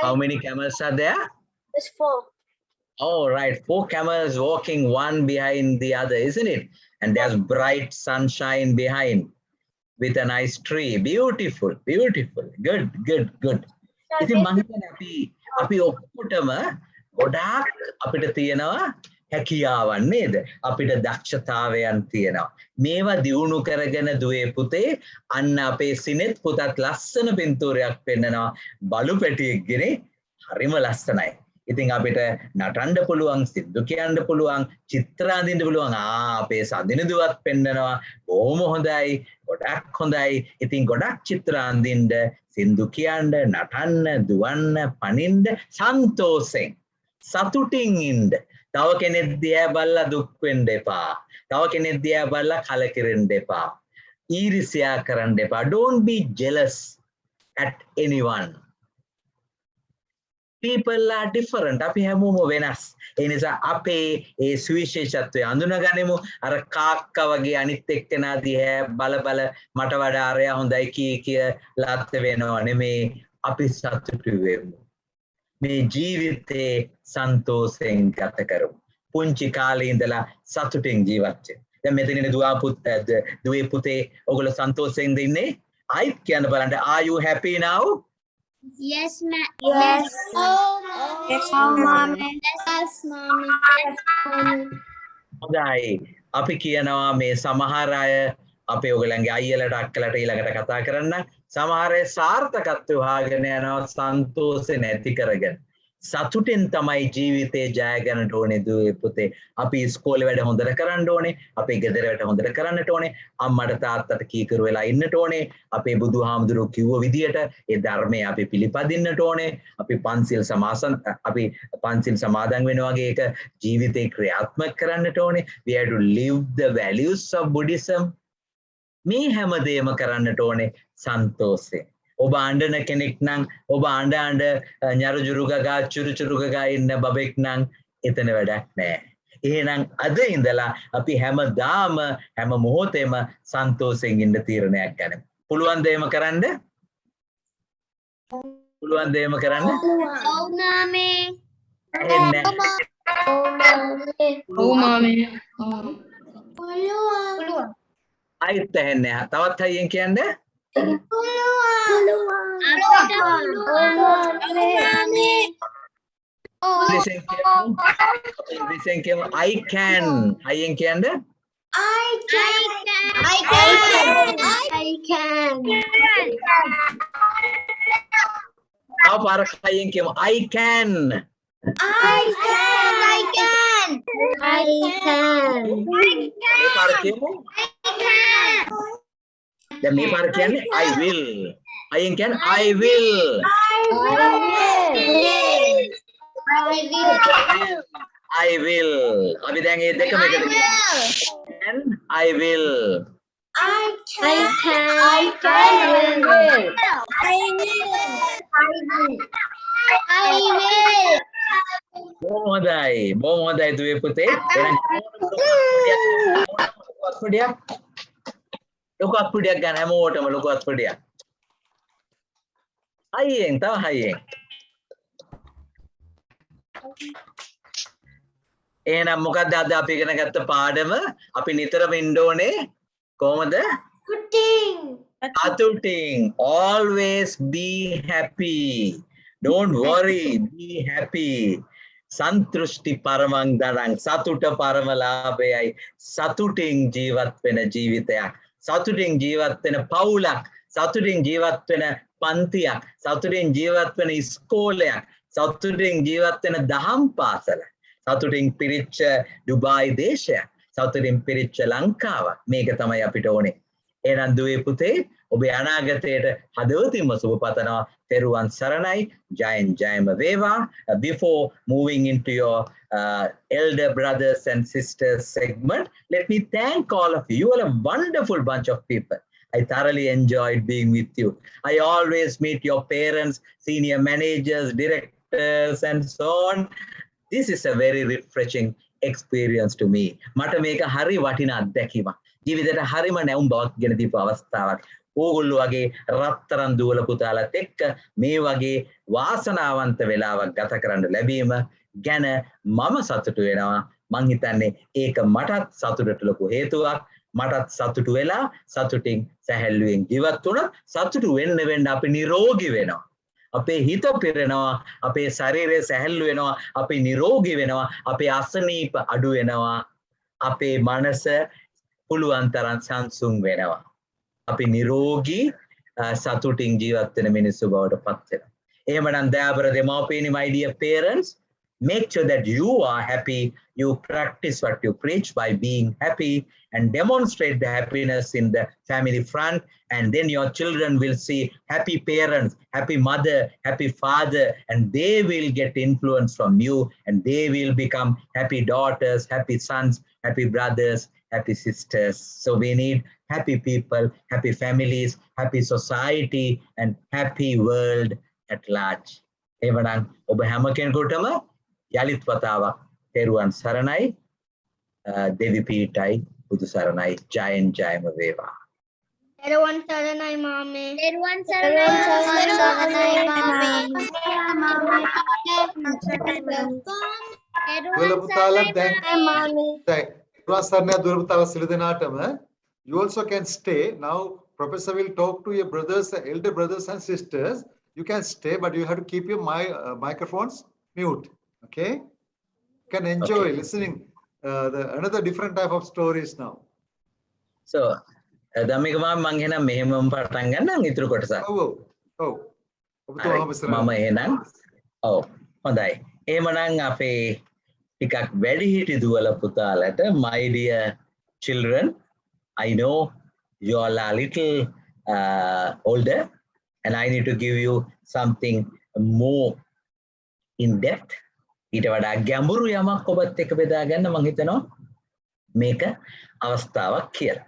How many camels are there? there's 4. Oh, right. 4 camels walking one behind the other, isn't it? And there's bright sunshine behind with a nice tree. Beautiful. Good. ඉතින් මම හිතන්නේ අපි ඔක්කොටම ගොඩාක් අපිට තියෙනවා හැකියාවන් නේද? අපිට දක්ෂතාවයන් තියෙනවා. මේවා දියුණු කරගෙන දුවේ පුතේ අන්න අපේ සිනෙත් පුතත් ලස්සන පින්තූරයක් පෙන්නනවා. බලු පැටියෙක්ගෙන හරිම ලස්සනයි. ඉතින් අපිට නටන්න පුළුවන්, සිද්දු කියන්න පුළුවන්, චිත්‍ර අඳින්න පුළුවන්. අපේ සඳිනදුවත් පෙන්නනවා. බොහොම හොඳයි. ගොඩක් හොඳයි. ඉතින් ගොඩක් චිත්‍ර අඳින්න, සින්දු කියන්න, නටන්න, දුවන්න, පනින්න සන්තෝෂෙන් සතුටින් ඉන්න. තව කෙනෙක් දිහා බලලා දුක් වෙන්න එපා. තව කෙනෙක් දිහා බලලා කලකිරෙන්න එපා. ඊර්ෂ්‍යා කරන්න එපා. Don't be jealous at anyone. People are different. අපි හැමෝම වෙනස්. ඒ නිසා අපේ ඒ සුවිශේෂත්වය අඳුනගනිමු. අර කාක්කා වගේ අනිත් එක්කෙනා දිහා බල මට වඩා අරයා හොඳයි කිය ලාත් වෙනව නෙමේ. අපි සතුටු වෙමු. මේ ජීවිතේ සන්තෝෂෙන් ගත කරමු. පුංචි කාලේ ඉඳලා සතුටින් ජීවත් වෙන්න. දැන් මෙතන ඉන්න දුවේ පුතේ ඔයගොල්ලෝ සන්තෝෂෙන්ද ඉන්නේ? ආයිත් කියන්න බලන්න. Are you happy now? Yes, ma'am. Yes. Yes, mommy. Yes, mommy. හොඳයි. අපි කියනවා මේ සමහර අය අපේ ඔයගලන්ගේ අයියලට අක්කලට ඊළඟට කතා කරන්න. සමහර අය සාර්ථකත්වය හොයාගෙන යනවා සන්තෝෂේ නැති කරගෙන. සතුටෙන් තමයි ජීවිතේ ජය ගන්නට ඕනේ දුවේ පුතේ. අපි ඉස්කෝලේ වැඩ හොඳට කරන්න ඕනේ. අපේ ගෙදර වැඩ හොඳට කරන්නට ඕනේ. අම්මට තාත්තට කීකරු වෙලා ඉන්නට ඕනේ. අපේ බුදුහාමුදුරුවෝ කිව්ව විදියට ඒ ධර්මය අපි පිළිපදින්නට ඕනේ. අපි පන්සිල් සමාදන් වෙන වගේ එක ජීවිතේ ක්‍රියාත්මක කරන්නට ඕනේ. We have to live the values of Buddhism. මේ හැමදේම කරන්නට ඕනේ සන්තෝෂයෙන්. ඔබ අඬන කෙනෙක් නම් ඔබ අඬ ñaruජුරු ගගා චුරුචුරු ගගා ඉන්න බබෙක් නම් එතන වැඩක් නැහැ. එහෙනම් අද ඉඳලා අපි හැමදාම හැම මොහොතේම සන්තෝෂයෙන් ඉන්න තීරණයක් ගන්න. පුළුවන් ද එහෙම කරන්න? පුළුවන් ද එහෙම කරන්න? Oh, mommy. එන්නේ. Oh, mommy. අයිත් ඇහෙන්නේ. තවත් හයියෙන් කියන්න. I can. හයියෙන් කියන්න. I can. තව පාරක් හයියෙන් කියමු. I can. මේ පාර කියමු. දැන් මේ පාර කියන්නේ I will. අයියෙන් කියන්නේ I will. I will. අපි දැන් මේ දෙකම එකට and I will. බොහොම හොඳයි දුවේ පුතේ. එහෙනම් ලොකු අත්පුඩියක් ගන්න හැමෝටම ලොකු අත්පුඩියක්. හයියෙන් තව හයියෙන්. එහෙනම් මොකද්ද අද අපි ඉගෙන ගත්ත පාඩම? අපි නිතරම ඉන්න ඕනේ කොහොමද? සතුටින්. Always be happy. Don't worry. Be happy. සන්තුෂ්ටි පරමං ධනං. සතුට පරම ලාභයයි. සතුටින් ජීවත් වෙන ජීවිතයක්. සතුටින් ජීවත් වෙන පවුලක්. සතුටින් ජීවත් වෙන පන්තියක්. සතුටින් ජීවත් වෙන ඉස්කෝලයක්. සතුටින් ජීවත් වෙන දහම් පාසල. සතුටින් පිරිච්ච ඩුබායි දේශයක්. සතුටින් පිරිච්ච ලංකාවක්. මේක තමයි අපිට ඕනේ. එහෙනම් දුවේ පුතේ ඔබේ අනාගතයට හදවතින්ම සුබ පතනවා. තෙරුවන් සරණයි. ජයෙන් ජයම වේවා. Before moving into your elder brothers and sisters segment, let me thank all of you. You are a wonderful bunch of people. I thoroughly enjoyed being with you. I always meet your parents, senior managers, directors, and so on. This is a very refreshing experience to me. මට මේක හරි වටිනා අත්දැකීමක්. ජීවිතේට හරිම නැවුම් බවක් ගෙන දීපු අවස්ථාවක්. ඕගොල්ලෝ වගේ රත්තරන් දුවල පුතාලත් එක්ක මේ වගේ වාසනාවන්ත වෙලාවක් ගත කරන්න ලැබීම ගැන මම සතුටු වෙනවා. මං හිතන්නේ ඒක මටත් සතුටට ලොකු හේතුවක්. මටත් සතුටු වෙලා සතුටින් සැහැල්ලුවෙන් ජීවත් වුණොත් සතුටු වෙන්න අපි නිරෝගී වෙනවා. අපේ හිත පිරෙනවා, අපේ ශරීරය සැහැල්ලු වෙනවා, අපි නිරෝගී වෙනවා, අපේ අසනීප අඩු වෙනවා, අපේ මනස පුළුවන් තරම් සංසුන් වෙනවා. අපි නිරෝගී සතුටින් ජීවත් වෙන මිනිස්සු බවට පත් වෙනවා. එහෙමනම් දයාබර දෙමව්පියනි, my dear parents, make sure that you are happy. You practice what you preach by being happy and demonstrate the happiness in the family front. And then your children will see happy parents, happy mother, happy father, and they will get influence from you and they will become happy daughters, happy sons, happy brothers, happy sisters. So we need happy people, happy families, happy society, and happy world at large. එවනම් ඔබ හැම කෙනෙකුටම යලිත් වතාවක් තෙරුවන් සරණයි, දෙවි පීඨයි, බුදු සරණයි, ජයෙන් ජයම වේවා. තෙරුවන් සරණයි මාමේ. තෙරුවන් සරණයි දුවල පුතාලා දැන් තෙරුවන් සරණයි දුවල පුතාලා සිළු දෙනාටම. You also can stay. Now Professor will talk to your brothers, elder brothers and sisters. You can stay, but you have to keep your microphones mute. Okay? You can enjoy listening another different type of stories now. So, Dhammika මම එහෙනම් මෙහෙමම පටන් ගන්නම් ඉතුරු කොටස. ඔව්. ඔබතුමාම ඉස්සරහ. මම එහෙනම් ඔව් හොඳයි. එහෙමනම් අපේ ටිකක් වැඩිහිටි දුවල පුතාලට, my dear children, I know you all are a little older and I need to give you something more in depth. ඊට වඩා ගැඹුරු යමක් ඔබත් එක්ක බෙදා ගන්න මම හිතනවා මේක අවස්ථාවක් කියලා.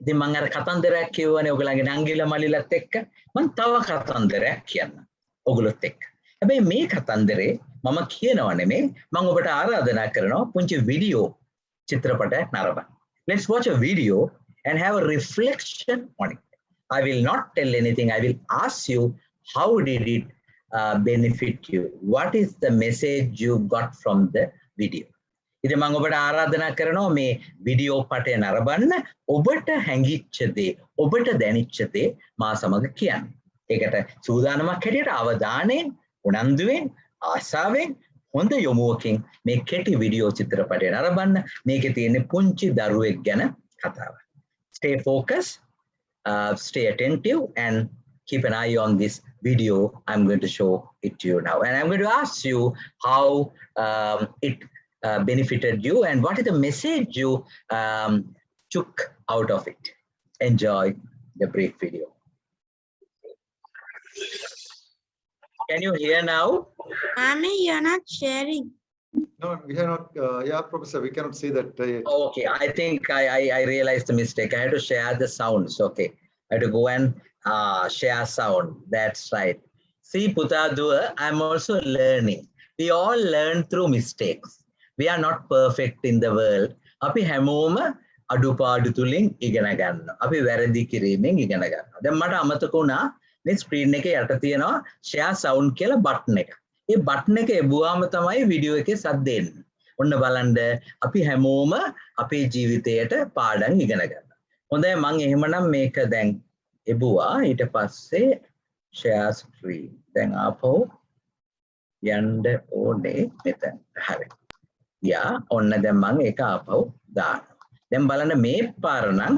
ඉතින් මම අර කතන්දරයක් කියවනේ ඔයගලගේ නංගිලා මල්ලිලත් එක්ක. මම තව කතන්දරයක් කියන්නම් ඔයගලොත් එක්ක. හැබැයි මේ කතන්දරේ මම කියනව නෙමෙයි, මම ඔබට ආරාධනා කරනවා පුංචි වීඩියෝ චිත්‍රපටයක් නරඹන්න. Let's watch a video and have a reflection on it. I will not tell anything. I will ask you, how did it benefit you? What is the message you got from the video? ඉතින් මම ඔබට ආරාධනා කරනවා මේ video පටය නරඹන්න, ඔබට හැඟිච්ච දේ, ඔබට දැනෙච්ච දේ මා සමග කියන්න. ඒකට සූදානමක් හැටියට අවධානයෙන්, උනන්දුවෙන්, ආසාවෙන්, හොඳ යොමුවකින් මේ කෙටි වීඩියෝ චිත්‍රපටය නරඹන්න. මේකේ තියෙන පුංචි දරුවෙක් ගැන කතාවක්. Stay focused, stay attentive and keep an eye on this video. I'm going to show it to you now. And I'm going to ask you how it benefited you and what is the message you took out of it. Enjoy the brief video. Can you hear now? Mommy, you're not sharing. No, we are not. Yeah, Professor, we cannot see that. Okay, I think I realized the mistake. I had to share the sounds. Okay, I had to go and share sound. That's right. See, Putadua, I'm also learning. We all learn through mistakes. We are not perfect in the world. අපි හැමෝම අඩුපාඩු තුලින් ඉගෙන ගන්නවා. අපි වැරදි කිරීමෙන් ඉගෙන ගන්නවා. දැන් මට අමතක වුණා මේ ස්ක්‍රීන් එකේ යට තියෙනවා share sound කියලා බටන් එක. ඒ බටන් එක එබුවාම තමයි වීඩියෝ එකේ සද්ද එන්නේ. ඔන්න බලන්න අපි හැමෝම අපේ ජීවිතයට පාඩම් ඉගෙන ගන්නවා. හොඳයි මම එහෙමනම් මේක දැන් එබුවා. ඊට පස්සේ share screen. දැන් ආපහු යන්න ඕනේ මෙතන. හරි. යා ඔන්න දැන් මම ඒක ආපහු දානවා. දැන් බලන්න මේ පාර නම්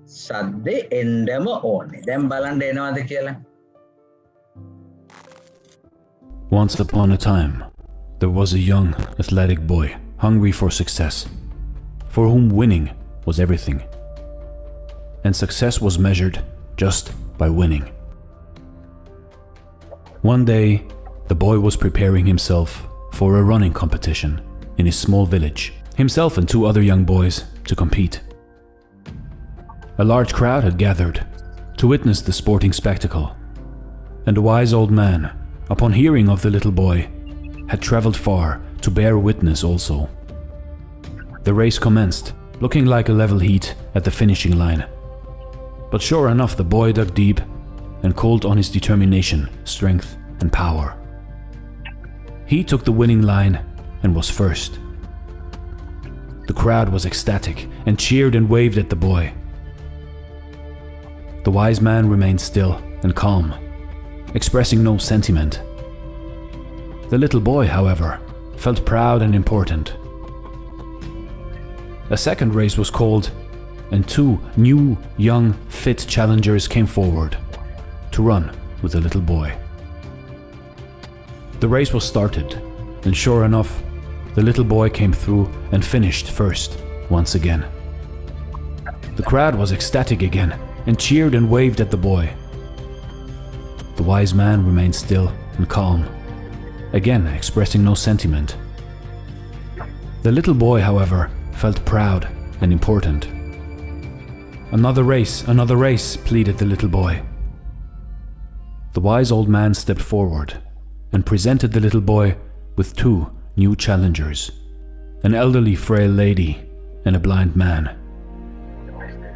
සද්දේ එන්නම ඕනේ. දැන් බලන්න එනවද කියලා. Once upon a time, there was a young, athletic boy, hungry for success, for whom winning was everything. And success was measured just by winning. One day, the boy was preparing himself for a running competition in his small village, himself and 2 other young boys to compete. A large crowd had gathered to witness the sporting spectacle, and the wise old man, upon hearing of the little boy, had traveled far to bear witness also. The race commenced, looking like a level heat at the finishing line. But sure enough, the boy dug deep and called on his determination, strength, and power. He took the winning line and was first. The crowd was ecstatic and cheered and waved at the boy. The wise man remained still and calm, expressing no sentiment. The little boy, however, felt proud and important. A second race was called, and 2 new, young, fit challengers came forward to run with the little boy. The race was started, and sure enough, the little boy came through and finished first once again. The crowd was ecstatic again and cheered and waved at the boy. The wise man remained still and calm, again expressing no sentiment. The little boy, however, felt proud and important. Another race, pleaded the little boy. The wise old man stepped forward and presented the little boy with 2 new challengers, an elderly frail lady and a blind man.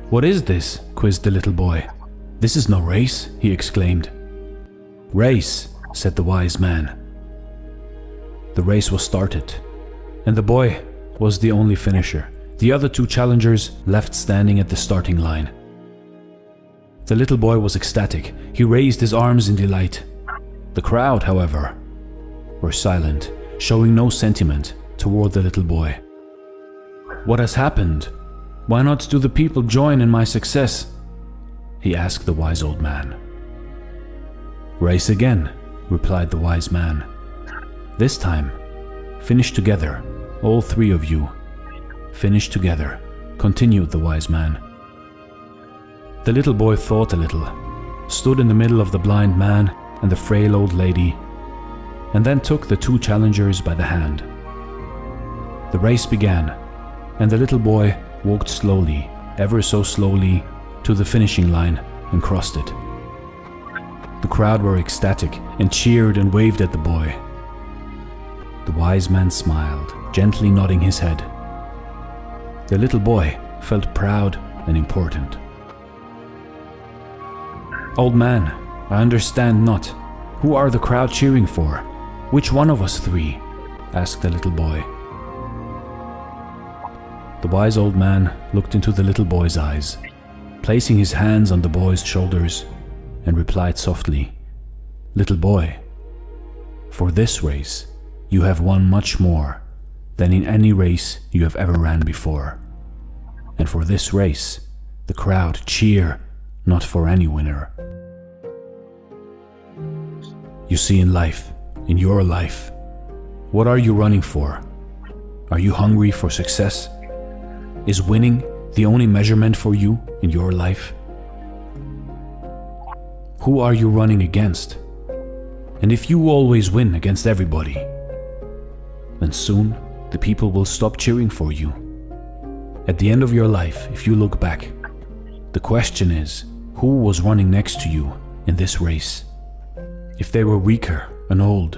"What is this?" quizzed the little boy. "This is no race," he exclaimed. "Race," said the wise man. The race was started, and the boy was the only finisher. The other 2 challengers left standing at the starting line. The little boy was ecstatic. He raised his arms in delight. The crowd, however, were silent, showing no sentiment toward the little boy. "What has happened? Why not do the people join in my success?" he asked the wise old man. "Race again," replied the wise man. "This time, finish together, all 3 of you. Finish together," continued the wise man. The little boy thought a little, stood in the middle of the blind man and the frail old lady, and then took the 2 challengers by the hand. The race began, and the little boy walked slowly, ever so slowly, to the finishing line and crossed it. The crowd were ecstatic and cheered and waved at the boy. The wise man smiled, gently nodding his head. The little boy felt proud and important. "Old man, I understand not. Who are the crowd cheering for? Which one of us 3? Asked the little boy. The wise old man looked into the little boy's eyes, placing his hands on the boy's shoulders, and replied softly, "Little boy, for this race you have won much more than in any race you have ever ran before. And for this race, the crowd cheer not for any winner. You see, in life, in your life, what are you running for? Are you hungry for success? Is winning the only measurement for you in your life? Who are you running against? And if you always win against everybody, then soon the people will stop cheering for you. At the end of your life, if you look back, the question is, who was running next to you in this race? If they were weaker and old,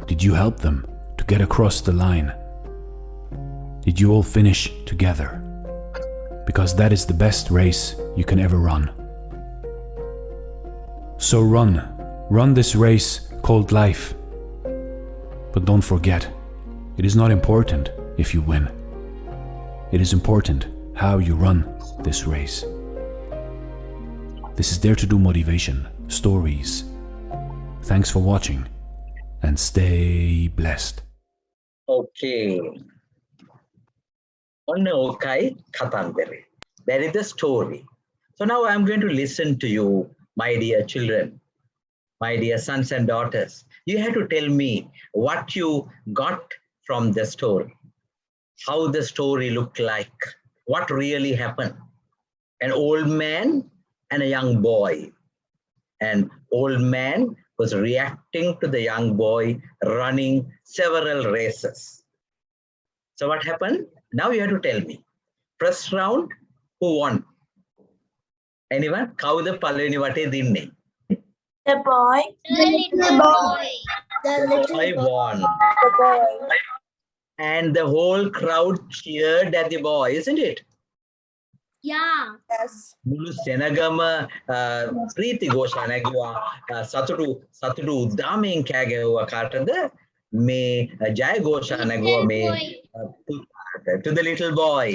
did you help them to get across the line? Did you all finish together? Because that is the best race you can ever run. So run this race called life. But don't forget, it is not important if you win. It is important how you run this race. This is Dare to Do Motivation Stories. Thanks for watching and stay blessed. Okay. Onna okai katandere. That is the story. So now I'm going to listen to you, my dear children, my dear sons and daughters. You have to tell me what you got from the story, how the story looked like, what really happened. An old man and a young boy. And old man was reacting to the young boy running several races. So what happened? Now you have to tell me. First round, who won? Anyone? Kawuda palweni wate dinne? The boy. The little boy. The boy won. The boy. And the whole crowd cheered at the boy, isn't it? Yeah. Yes. මුළු සෙනගම ප්‍රීති ഘോഷා නැගුවා සතුටු උද්දාමයෙන් කෑ ගැහුවා කාටද මේ ජය ഘോഷා නැගුවා මේ to the little boy.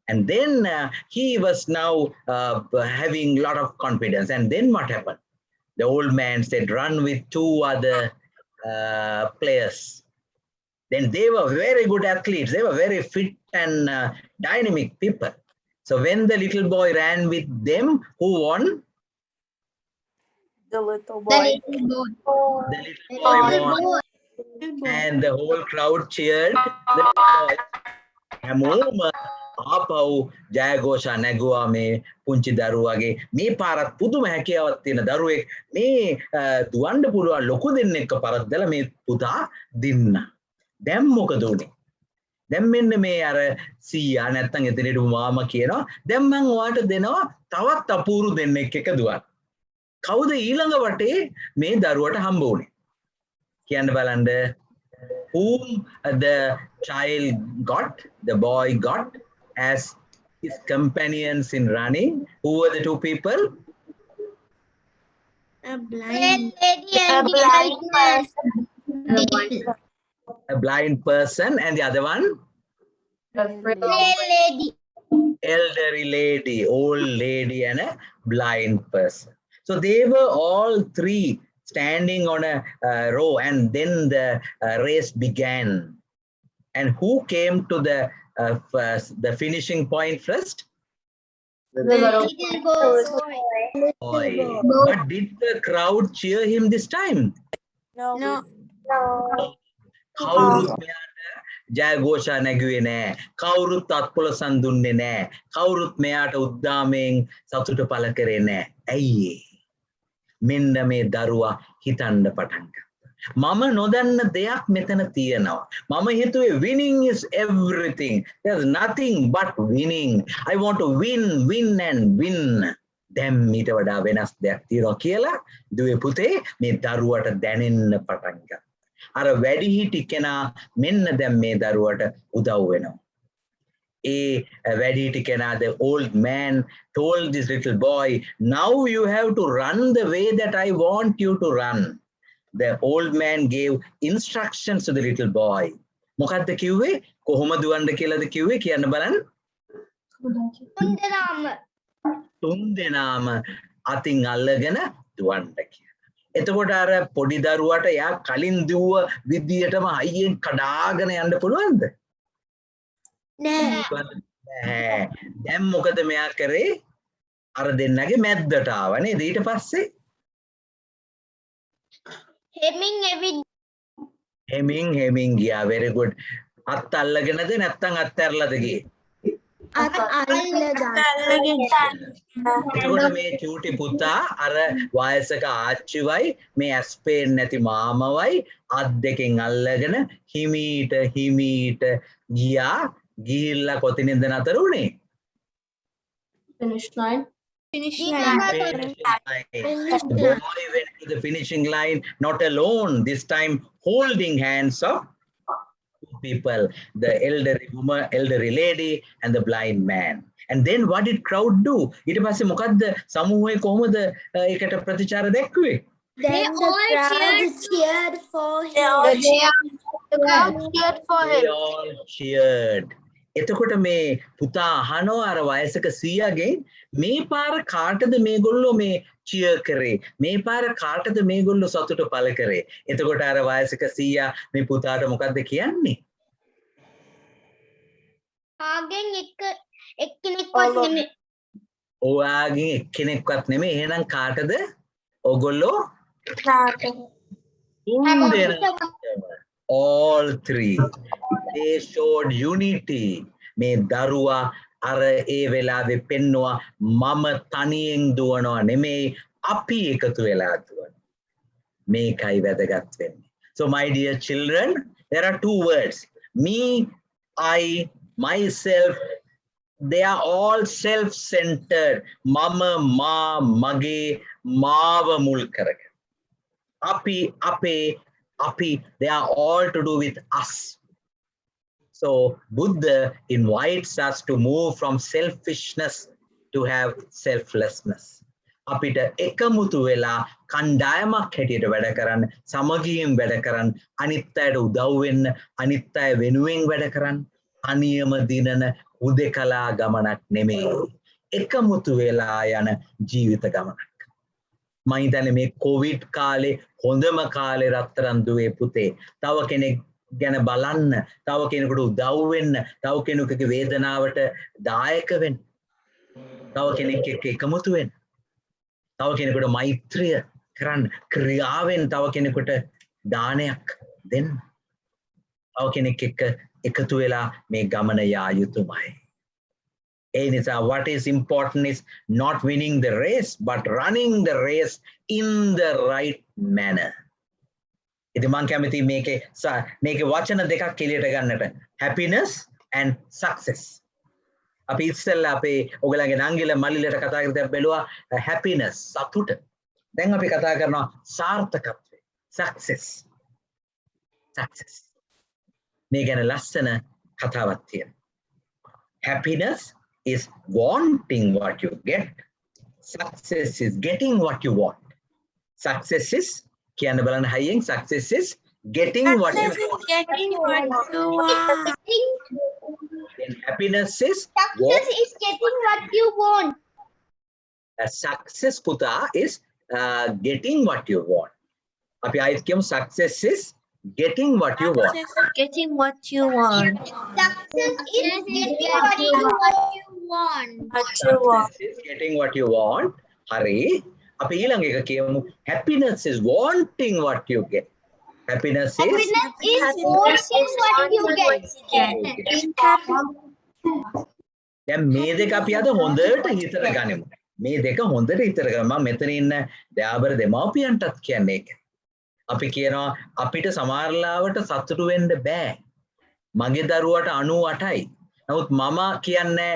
And then he was now having a lot of confidence. And then what happened? The old man said, run with two other players. Then they were very good athletes. They were very fit and dynamic people. So when the little boy ran with them, who won? The little boy. The little boy won. And the whole crowd cheered the boy. හැමෝම ආපහු ජයഘോഷා නැගුවා මේ පුංචි දරුවාගේ මේ පාරත් පුදුම හැකියාවක් තියෙන දරුවෙක් මේ දුවන්න පුළුවන් ලොකු දෙන්නෙක්ව පරද්දලා මේ පුතා දින්න. දැන් මොකද උනේ? දැන් මෙන්න මේ අර සීයා නැත්තම් එතනට මාමා කියනවා දැන් මම ඔයාට දෙනවා තවත් අපූරු දෙන්නෙක් එක දුවන්න. කවුද ඊළඟ වටේ මේ දරුවට හම්බ වුනේ? කියන්න බලන්න. Whom the child got, the boy got as his companions in running? Who were the two people? A blind. A blind person, and the other one? Elderly lady, old lady, and a blind person. So they were all three standing on a row, and then the race began. And who came to the finishing point first? Little Boy. But did the crowd cheer him this time? No. No. කවුරුත් මෙයාට ජයഘോഷා නැගුවේ නෑ. කවුරුත් අත්පොලසන් දුන්නේ නෑ. කවුරුත් මෙයාට උද්දාමයෙන් සතුට පළ කරේ නෑ. ඇයි? මෙන්න මේ දරුවා හිතන්න පටන් ගත්තා. මම නොදන්න දෙයක් මෙතන තියෙනවා. මම හිතුවේ winning is everything. There's nothing but winning. I want to win and win. දැන් ඊට වඩා වෙනස් දෙයක් තියෙනවා කියලා දුවේ පුතේ මේ දරුවට දැනෙන්න පටන් ගත්තා. අර වැඩිහිටි කෙනා මෙන්න දැන් මේ දරුවට උදව් වෙනවා. වැඩිහිටි කෙනා, the old man told this little boy, now you have to run the way that I want you to run. The old man gave instructions to the little boy. මොකද්ද කිව්වේ? කොහොම දුවන්න කියලාද කිව්වේ? කියන්න බලන්න. තුන් දෙනාම අතින් අල්ලගෙන දුවන්න කියලා. එතකොට අර පොඩි දරුවාට එයා කලින් දුව විදියටම හයියෙන් කඩාගෙන යන්න පුළුවන්ද? නෑ. දැන් මොකද මෙයා කරේ? අර දෙන්නගේ මැද්දට ආව නේද? ඊට පස්සේ හෙමින් ගියා. very good. අත් අල්ලගෙනද නැත්නම් අත්හැරලාද ගියේ? එතකොට මේ චූටි පුතා අර වයසක ආච්චිවයි මේ ඇස් පේන්නේ නැති මාමවයි අත් දෙකෙන් අල්ලගෙන හිමීට ගියා. ගිහිල්ලා කොතනින්ද නතර උනේ? Finish line. The boy went to the finishing line not alone, this time holding hands of two people, the elderly lady and the blind man. And then what did crowd do? ඊට පස්සේ මොකද්ද සමූහය කොහොමද ඒකට ප්‍රතිචාර දැක්ුවේ? They all cheered for him. The crowd cheered for They him. all cheered. එතකොට මේ පුතා අහනවා අර වයසක සීයාගෙන් මේ පාර කාටද මේගොල්ලෝ මේ cheer කරේ? මේ පාර කාටද මේගොල්ලෝ සතුට පළ කරේ? එතකොට අර වයසක සීයා මේ පුතාට මොකද්ද කියන්නේ? ආගෙන් එක්කෙනෙක්වත් නෙමෙයි. ඔයාගෙන් එක්කෙනෙක්වත් නෙමෙයි. එහෙනම් කාටද? ඔගොල්ලෝ all three. They showed unity. මේ දරුවා අර ඒ වෙලාවේ පෙන්නවා මම තනියෙන් දුවනවා නෙමෙයි අපි එකතු වෙලා දුවනවා. මේකයි වැදගත් වෙන්නේ. So my dear children, there are two words. Me, I, myself, they are all self-centered. Mama, ma, mage, maava mul karagan. Api, api, they are all to do with us. So Buddha invites us to move from selfishness to have selflessness. අපිට එකමුතු වෙලා කණ්ඩායමක් හැටියට වැඩ කරන්න, සමගියෙන් වැඩ කරන්න, අනිත් අයට උදව් වෙන්න, අනිත් අය වෙනුවෙන් වැඩ කරන්න, අනියම දිනන උදෙකලා ගමනක් නෙමෙයි. එකමුතු වෙලා යන ජීවිත ගමනක්. මම හිතන්නේ මේ කොවිඩ් කාලේ හොඳම කාලේ රත්තරන් දුවේ පුතේ. තව කෙනෙක් ගැන බලන්න, තව කෙනෙකුට උදව් වෙන්න, තව කෙනෙකුගේ වේදනාවට දායක වෙන්න, තව කෙනෙක් එක්ක එකමුතු වෙන්න, තව කෙනෙකුට මෛත්‍රිය කරන්න, ක්‍රියාවෙන් තව කෙනෙකුට දානයක් දෙන්න, තව කෙනෙක් එක්ක එකතු වෙලා මේ ගමන යා යුතුමයි. ඒ නිසා what is important is not winning the race but running the race in the right manner. ඉතින් මම කැමති මේකේ වචන දෙකක් එළියට ගන්නට, happiness and success. අපි ඉස්සෙල්ලා අපේ ඔයගලගේ නංගිල මල්ලිලට කතා කරලා බැලුවා happiness සතුට. දැන් අපි කතා කරනවා සාර්ථකත්වය success. මේ ගැන ලස්සන කතාවක් තියෙනවා. Happiness is wanting what you get. Success is getting what you want. Success is කියන්න බලන්න හයියෙන් success is getting what you want. Getting what you want. And happiness is Success is getting what you want. success puta is getting what you want. අපි ආයෙත් කියමු success is getting what you want. Getting what you want. Success is getting what you want. Success is getting what you want. හරි. අපි ඊළඟ එක කියමු happiness is wanting what you get. Happiness is Happiness is wanting what you get. දැන් මේ දෙක අපි අද හොඳට හිතට ගනිමු. මේ දෙක හොඳට හිතට ගමු. මම මෙතන ඉන්න දයාබර දෙමාපියන්ටත් කියන්නේ ඒක. අපි කියනවා අපිට සමහරලාවට සතුටු වෙන්න බෑ. මගේ දරුවාට 98යි. නමුත් මම කියන්නේ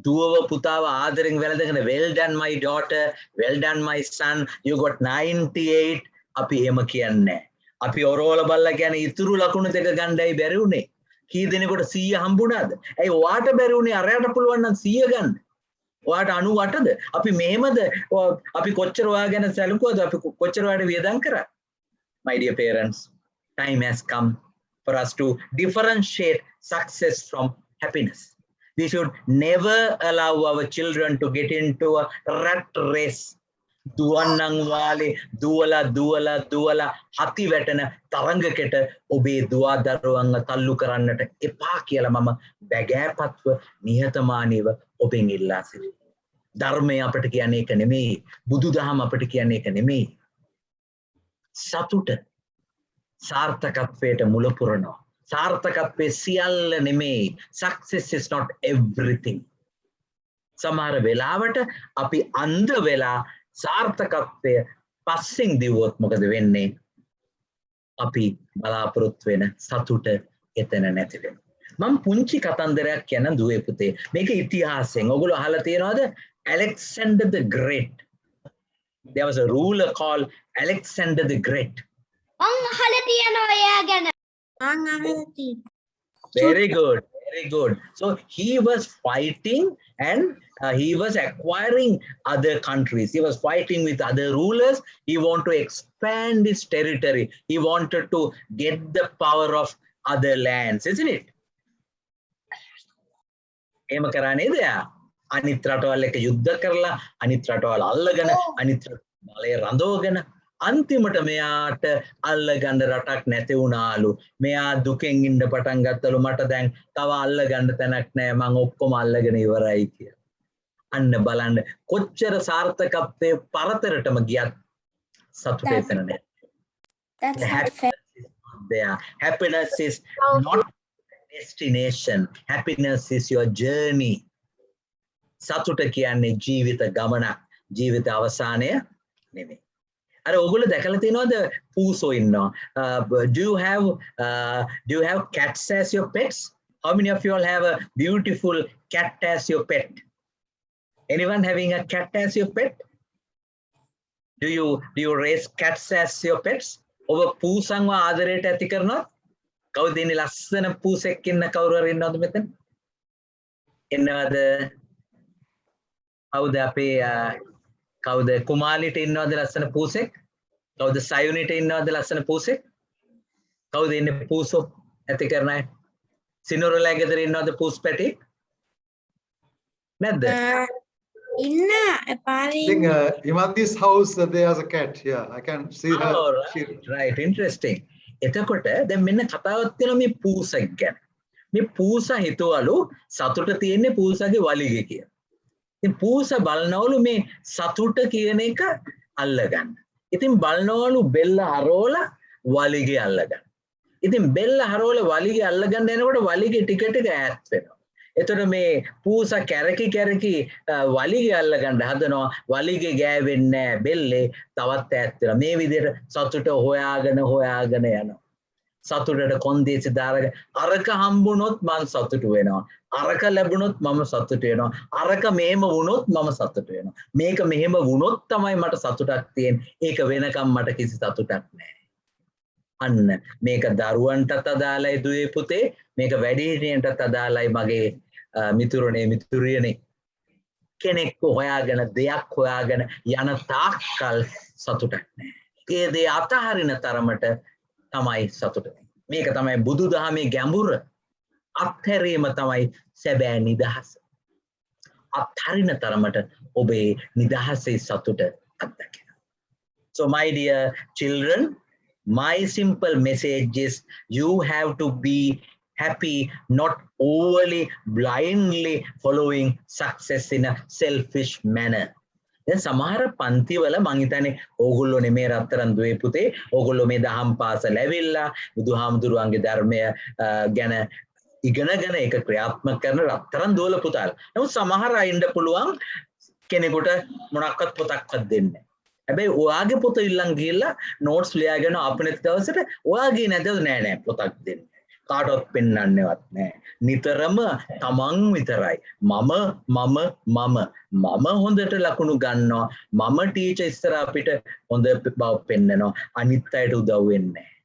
දුවව පුතාව ආදරෙන් වැළඳගෙන well done my daughter, well done my son, you got 98. අපි එහෙම කියන්නේ. අපි ඔරෝල බල්ලා කියන්නේ ඉතුරු ලකුණු දෙක ගන්නයි බැරි උනේ. කී දෙනෙකුට 100 හම්බුණාද? ඇයි ඔයාට බැරි උනේ අරයට පුළුවන් නම් 100 ගන්න. ඔයාට 98ද? අපි මෙහෙමද? අපි කොච්චර ඔයා ගැන සැලකුවද? අපි කොච්චර ඔයාට වියදම් කරා? My dear parents, time has come for us to differentiate success from happiness. We should never allow our children to get into a rat race. දුවන්නන් වාලේ දුවලා හති වැටෙන තරංගකට ඔබේ දුවා දරුවන්ව තල්ලු කරන්නට එපා කියලා මම බැගෑපත්ව නිහතමානීව ඔබෙන් ඉල්ලා සිටිනවා. ධර්මය අපට කියන්නේ ඒක නෙමෙයි. බුදුදහම අපට කියන්නේ ඒක නෙමෙයි. සතුට සාර්ථකත්වයට මුල පුරනවා. සාර්ථකත්වයේ සියල්ල නෙමෙයි. Success is not everything. සමහර වෙලාවට අපි අන්ධ වෙලා සාර්ථකත්වය පස්සෙන් දිවුවොත් මොකද වෙන්නේ? අපි බලාපොරොත්තු වෙන සතුට එතන නැති වෙනවා. මම පුංචි කතන්දරයක් කියන දුවේ පුතේ. මේක ඉතිහාසයෙන්. ඔයගොල්ලෝ අහලා තියෙනවද? Alexander the Great. There was a ruler called Alexander the Great. මං අහලා තියෙනවා එයා ගැන. Very good, very good. So he was fighting and he was acquiring other countries. He was fighting with other rulers. He wanted to expand his territory. He wanted to get the power of other lands, isn't it? එහෙම කරන්නේ නේද? අනිත් රටවල් එක්ක යුද්ධ කරලා අනිත් රටවල් අල්ලගෙන අනිත් බලය රඳවගෙන අන්තිමට මෙයාට අල්ලගන්න රටක් නැති වුණාලු. මෙයා දුකෙන් ඉන්න පටන් ගත්තලු. මට දැන් තව අල්ලගන්න තැනක් නැහැ. මං ඔක්කොම අල්ලගෙන ඉවරයි කියලා. අන්න බලන්න කොච්චර සාර්ථකත්වයේ පරතරටම ගියත් සතුට එතන නැහැ. That's not fair. There. Happiness is not a destination. Happiness is your journey. සතුට කියන්නේ ජීවිත ගමනක්. ජීවිත අවසානය නෙමෙයි. අර ඔයගොල්ලෝ දැකලා තියෙනවද පූසෝ ඉන්නවා? Do you have cats as your pets? How many of you all have a beautiful cat as your pet? Anyone having a cat as your pet? Do you raise cats as your pets? ඔබ පූසන්ව ආදරයට ඇති කරනවද? කවුද ඉන්නේ ලස්සන පූසෙක් ඉන්න කවුරු හරි ඉන්නවද මෙතන? ඉන්නවද? කවුද කුමාලිට ඉන්නවද ලස්සන පූසෙක්? කවුද සයුනිට ඉන්නවද ලස්සන පූසෙක්? කවුද ඉන්නේ පූසෝ ඇති කරන අය? සිනුරුලා ගෙදර ඉන්නවද පූස් පැටි? නැද්ද? ඉන්න පාරේ I think Imandi's house there's a cat. Yeah, I can see her. Oh, right, interesting. එතකොට දැන් මෙන්න කතාවක් තියෙනවා මේ පූසෙක් ගැන. මේ පූසා හිතවලු සතුට තියෙන්නේ පූසාගේ වලිගේ කියලා. ඉතින් පූසා බලනවලු මේ සතුට කියන එක අල්ලගන්න. ඉතින් බලනවලු බෙල්ල හරවලා වලිගේ අල්ලගන්න. ඉතින් බෙල්ල හරවලා වලිගේ අල්ලගන්න යනකොට වලිගේ ටික ටික ඈත් වෙනවා. එතකොට මේ පූසා කැරකි වලිගේ අල්ලගන්න හදනවා. වලිගේ ගෑවෙන්නේ නැහැ බෙල්ලේ තවත් ඈත් වෙනවා. මේ විදිහට සතුට හොයාගෙන යනවා. සතුටට කොන්දේසි දාරගෙන අරක හම්බුනොත් මම සතුටු වෙනවා. අරක ලැබුණොත් මම සතුටු වෙනවා. අරක මෙහෙම වුණොත් මම සතුටු වෙනවා. මේක මෙහෙම වුණොත් තමයි මට සතුටක් තියෙන්නේ. ඒක වෙනකම් මට කිසි සතුටක් නැහැ. අන්න මේක දරුවන්ටත් අදාළයි දුවේ පුතේ. මේක වැඩිහිටියන්ටත් අදාළයි මගේ මිතුරනේ මිතුරියනේ. කෙනෙක් හොයාගෙන දෙයක් හොයාගෙන යන තාක්කල් සතුටක් නැහැ. ඒ දේ අතහරින තරමට තමයි සතුට. මේක තමයි බුදුදහමේ ගැඹුර. අත්හැරීම තමයි සැබෑ නිදහස. අත්හරින තරමට ඔබේ නිදහසේ සතුට අත්දකින්න. So my dear children, my simple message is you have to be happy, not overly blindly following success in a selfish manner. දැන් සමහර පන්තිවල මං හිතන්නේ ඕගොල්ලෝ නෙමේ රත්තරන් දුවේ පුතේ ඕගොල්ලෝ මේ දහම් පාසල ඇවිල්ලා බුදුහාමුදුරුවන්ගේ ධර්මය ගැන ඉගෙනගෙන ඒක ක්‍රියාත්මක කරන රත්තරන් දුවල පුතාලා. නමුත් සමහර අය ඉන්න පුළුවන් කෙනෙකුට මොනක්වත් පොතක්වත් දෙන්නේ නැහැ. හැබැයි ඔයාගේ පොත ඉල්ලන් ගිහිල්ලා නෝට්ස් ලියාගෙන අපනෙත් දවසට ඔයාගේ නැදද නෑ පොතක් දෙන්නේ. කාටවත් පෙන්වන්නේවත් නැහැ. නිතරම තමන් විතරයි. මම හොඳට ලකුණු ගන්නවා. මම ටීචර් ඉස්සර අපිට හොඳ බව පෙන්නනවා. අනිත් අයට උදව් වෙන්නේ නැහැ.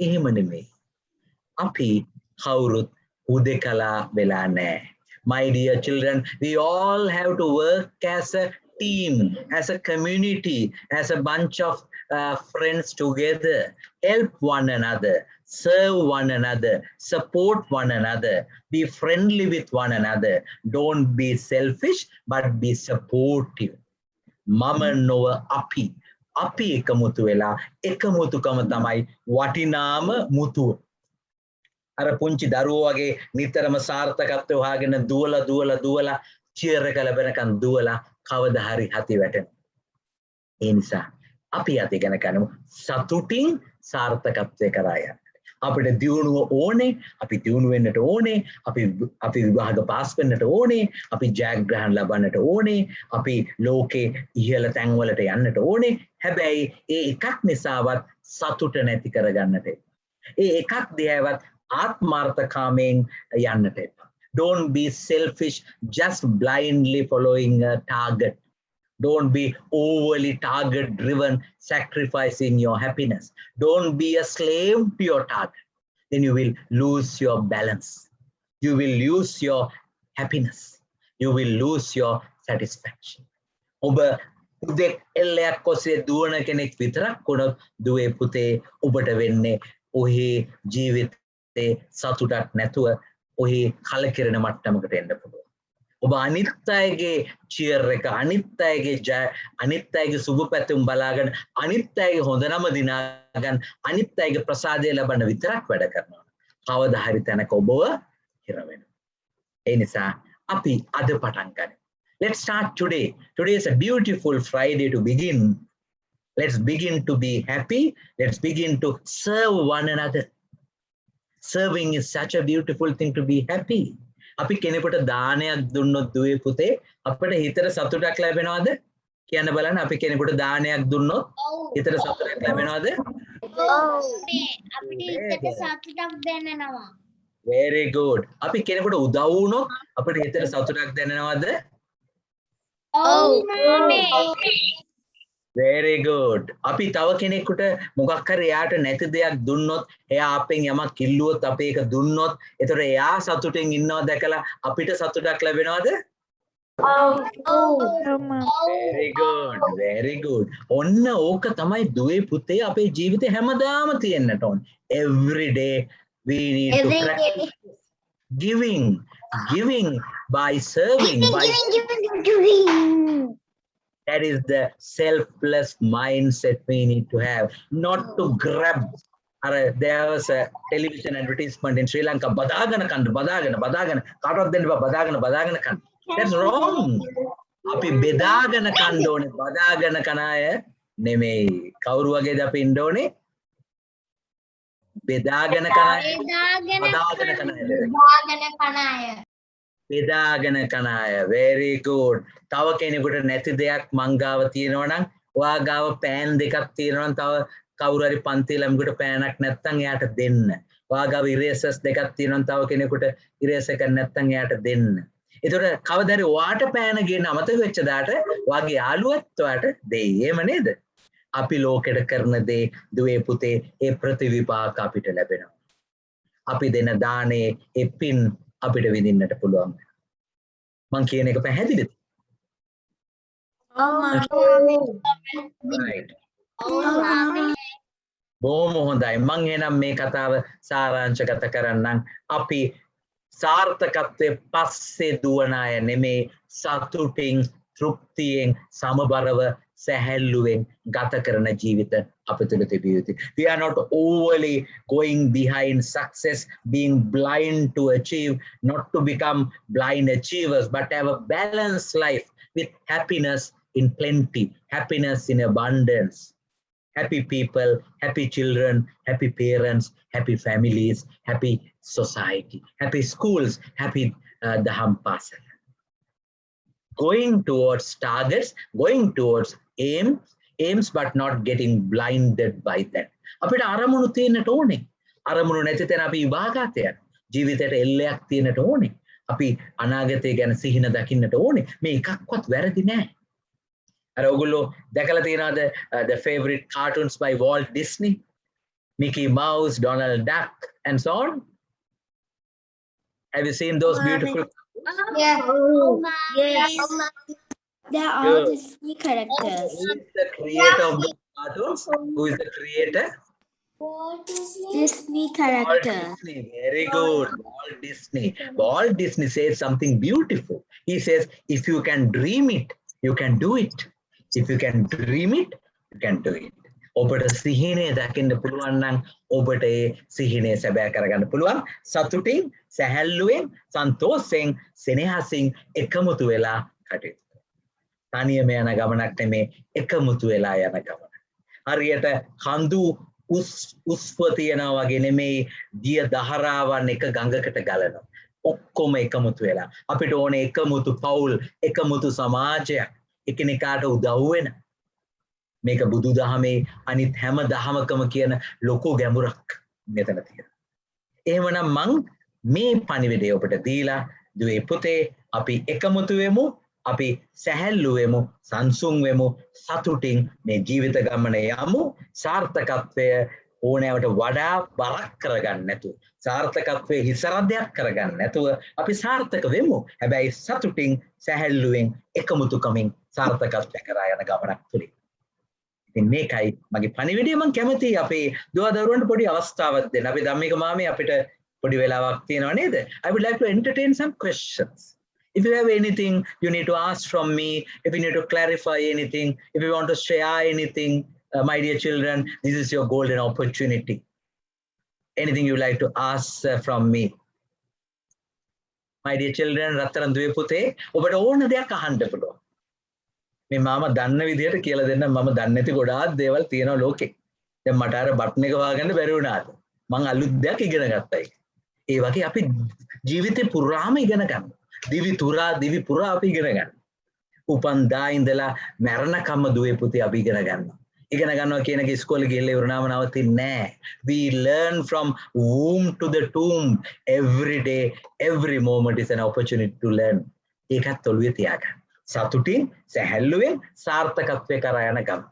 එහෙම නෙමෙයි. අපි කවුරුත් උදේකලා වෙලා නැහැ. My dear children, we all have to work as a team, as a community, as a bunch of friends together. Help one another. Serve one another, support one another, be friendly with one another. Don't be selfish, but be supportive. Mama nowa api ekamutu wela ekamutukama tamai watinama mutuwa. අර පුංචි දරුවෝ වගේ නිතරම සාර්ථකත්වය හොයාගෙන දුවලා cheer එක ලැබෙනකන් දුවලා කවදා හරි හති වැටෙනවා. ඒ නිසා අපි අත ඉගෙන ගන්නමු සතුටින් සාර්ථකත්වය කරා යන්න. අපිට දියුණුව ඕනේ, අපි දියුණු වෙන්නට ඕනේ, අපි විභාග පාස් වෙන්නට ඕනේ, අපි ජයග්‍රහණ ලබන්නට ඕනේ, අපි ලෝකේ ඉහළ තැන්වලට යන්නට ඕනේ. හැබැයි ඒ එකක් නිසාවත් සතුට නැති කරගන්නට එපා. ඒ එකක් දිහාවත් ආත්මාර්ථකාමයෙන් යන්නට එපා. Don't be selfish, just blindly following a target. Don't be overly target driven, sacrificing your happiness. Don't be a slave to your target. Then you will lose your balance. You will lose your happiness. You will lose your satisfaction. ඔබ උදේ එල්ලයක් ඔස්සේ දුවන කෙනෙක් විතරක් වුණොත් දුවේ පුතේ ඔබට වෙන්නේ ඔහි ජීවිතේ සතුටක් නැතුව ඔහි කලකිරෙන මට්ටමකට එන්න පුළුවන්. ඔබ අනිත් අයගේ චියර් එක අනිත් අයගේ ජය අනිත් අයගේ සුබ පැතුම් බලාගෙන අනිත් අයගේ හොඳ නම දිනාගන්න අනිත් අයගේ ප්‍රසාදය ලබන්න විතරක් වැඩ කරනවා. කවදා හරි තැනක ඔබව හිර වෙනවා. ඒ නිසා අපි අද පටන් ගන්න. Let's start today. Today is a beautiful Friday to begin. Let's begin to be happy. Let's begin to serve one another. Serving is such a beautiful thing to be happy. අපි කෙනෙකුට දානයක් දුන්නොත් දුවේ පුතේ අපිට හිතට සතුටක් ලැබෙනවද? කියන්න බලන්න අපි කෙනෙකුට දානයක් දුන්නොත් හිතට සතුටක් ලැබෙනවද? අපිට හිතට සතුටක් දැනෙනවා. Very good. අපි කෙනෙකුට උදව් වුණොත් අපිට හිතට සතුටක් දැනෙනවද? Very good. අපි තව කෙනෙකුට මොකක් හරි එයාට නැති දෙයක් දුන්නොත් එයා අපෙන් යමක් ඉල්ලුවොත් අපි ඒක දුන්නොත් එතකොට එයා සතුටින් ඉන්නවා දැකලා අපිට සතුටක් ලැබෙනවද? Very good. Very good. ඔන්න ඕක තමයි දුවේ පුතේ අපේ ජීවිතේ හැමදාම තියෙන්නට ඕන. Every day we need to practice giving by serving by that is the selfless mindset we need to have, not to grab. There was a television advertisement in Sri Lanka, badagana kaatawat denna ba badagana kan. That's wrong. Api bedagana kanna one, badagana kanaya නෙමෙයි. කවුරු වගේද අපි ඉන්න ඕනේ? බෙදාගෙන කන අය. Very good. තව කෙනෙකුට නැති දෙයක් මං ගාව තියෙනවා නම් ඔයා ගාව පෑන් දෙකක් තියෙනවා නම් තව කවුරු හරි පන්තියේ ළමයෙකුට පෑනක් නැත්නම් එයාට දෙන්න. ඔයා ගාව ඉරේසර්ස් දෙකක් තියෙනවා නම් තව කෙනෙකුට ඉරේසර් එකක් නැත්නම් එයාට දෙන්න. ඒතකොට කවදාද ඔයාට පෑන ගේන්න අමතක වෙච්ච දාට ඔයාගේ යාළුවත් ඔයාට දෙයි. එහෙම නේද? අපි ලෝකෙට කරන දේ දුවේ පුතේ ඒ ප්‍රතිවිපාක අපිට ලැබෙනවා. අපි දෙන දානේ ඒ පින් අපිට විඳින්නට පුළුවන්. මං කියන එක පැහැදිලිද? Right. බොහොම හොඳයි. මං එහෙනම් මේ කතාව සාරාංශගත කරන්නම්. අපි සාර්ථකත්වයේ පස්සේ දුවන අය නෙමේ, සතුටින් තෘප්තියෙන් සමබරව සැහැල්ලුවෙන් ගත කරන ජීවිත අප තුළ තිබිය යුතුයි. We are not overly going behind success, being blind to achieve, not to become blind achievers, but have a balanced life with happiness in plenty, happiness in abundance. Happy people, happy children, happy parents, happy families, happy society, happy schools, happy Dharmasiri. Going towards targets, going towards aims, but not getting blinded by that. අපිට අරමුණු තියෙන්නට ඕනේ. අරමුණු නැති තැන අපි විභාගات යන. ජීවිතේට එල්ලයක් තියෙන්නට ඕනේ. අපි අනාගතය ගැන සිහින දකින්නට ඕනේ. මේ එකක්වත් වැරදි නෑ. අර ඔයගොල්ලෝ දැකලා තියෙනවද the favorite cartoons by Walt Disney? Mickey Mouse, Donald Duck and so on? Have you seen those beautiful? Yes. They are all Disney characters. Who is the creator of the cartoons? Who is the creator? Disney Walt character. Disney. Very good. Walt Disney. Walt Disney says something beautiful. He says, if you can dream it, you can do it. If you can dream it, you can do it. ඔබට සිහිනේ දකින්න පුළුවන් නම් ඔබට ඒ සිහිනේ සැබෑ කරගන්න පුළුවන්. සතුටින්, සැහැල්ලුවෙන්, සන්තෝෂයෙන්, සෙනෙහසින් එකමුතු වෙලා කටයුතු. තනියම යන ගමනක් නෙමේ, එකමුතු වෙලා යන ගමන. හරියට කඳු උස්ව තියනවා වගේ නෙමෙයි, දිය දහරාවන් එක ගඟකට ගලනවා. ඔක්කොම එකමුතු වෙලා. අපිට ඕනේ එකමුතු පවුල්, එකමුතු සමාජයක්, එකිනෙකාට උදව් වෙන. මේක බුදුදහමේ අනිත් හැම දහමකම කියන ලොකු ගැඹුරක් මෙතන තියෙනවා. එහෙමනම් මං මේ පණිවිඩය ඔබට දීලා දුවේ පුතේ අපි එකමුතු වෙමු, අපි සැහැල්ලු වෙමු, සංසුන් වෙමු, සතුටින් මේ ජීවිත ගමන යමු. සාර්ථකත්වය ඕනෑවට වඩා බරක් කරගන්න නැතුව, සාර්ථකත්වයේ හිසරදයක් කරගන්න නැතුව අපි සාර්ථක වෙමු. හැබැයි සතුටින්, සැහැල්ලුවෙන්, එකමුතුකමින් සාර්ථකත්වය කරා යන ගමනක් තුලින්. ඉතින් මේකයි මගේ පණිවිඩය. මම කැමතියි අපේ දුවදරුවන්ට පොඩි අවස්ථාවක් දෙන්න. අපි ධම්මික මාමේ අපිට පොඩි වෙලාවක් තියෙනවා නේද? I would like to entertain some questions. If you have anything you need to ask from me, if you need to clarify anything, if you want to share anything, my dear children, this is your golden opportunity. Anything you like to ask from me? My dear children, රත්තරන් දුවේ පුතේ ඔබට ඕන දෙයක් අහන්න පුළුවන්. මේ මාම දන්න විදිහට කියලා දෙන්න. මම දන්නේ නැති ගොඩාක් දේවල් තියෙනවා ලෝකේ. දැන් මට අර බටන් එක වහගන්න බැරි වුණාද? මං අලුත් දෙයක් ඉගෙන ගත්තා ඒක. ඒ වගේ අපි ජීවිතේ පුරාම ඉගෙන ගන්න. දිවි පුරා අපි ඉගෙන ගන්න. උපන්දා ඉඳලා මරණකම්ම දුවේ පුතේ අපි ඉගෙන ගන්නවා. ඉගෙන ගන්නවා කියන එක ඉස්කෝලේ ගිහලා ඉවරනම නවතින්නේ නැහැ. We learn from womb to the tomb. Every day, every moment is an opportunity to learn. ඒකත් ඔළුවේ තියාගන්න. සතුටින් සැහැල්ලුවෙන් සාර්ථකත්වයට කරා යන ගම.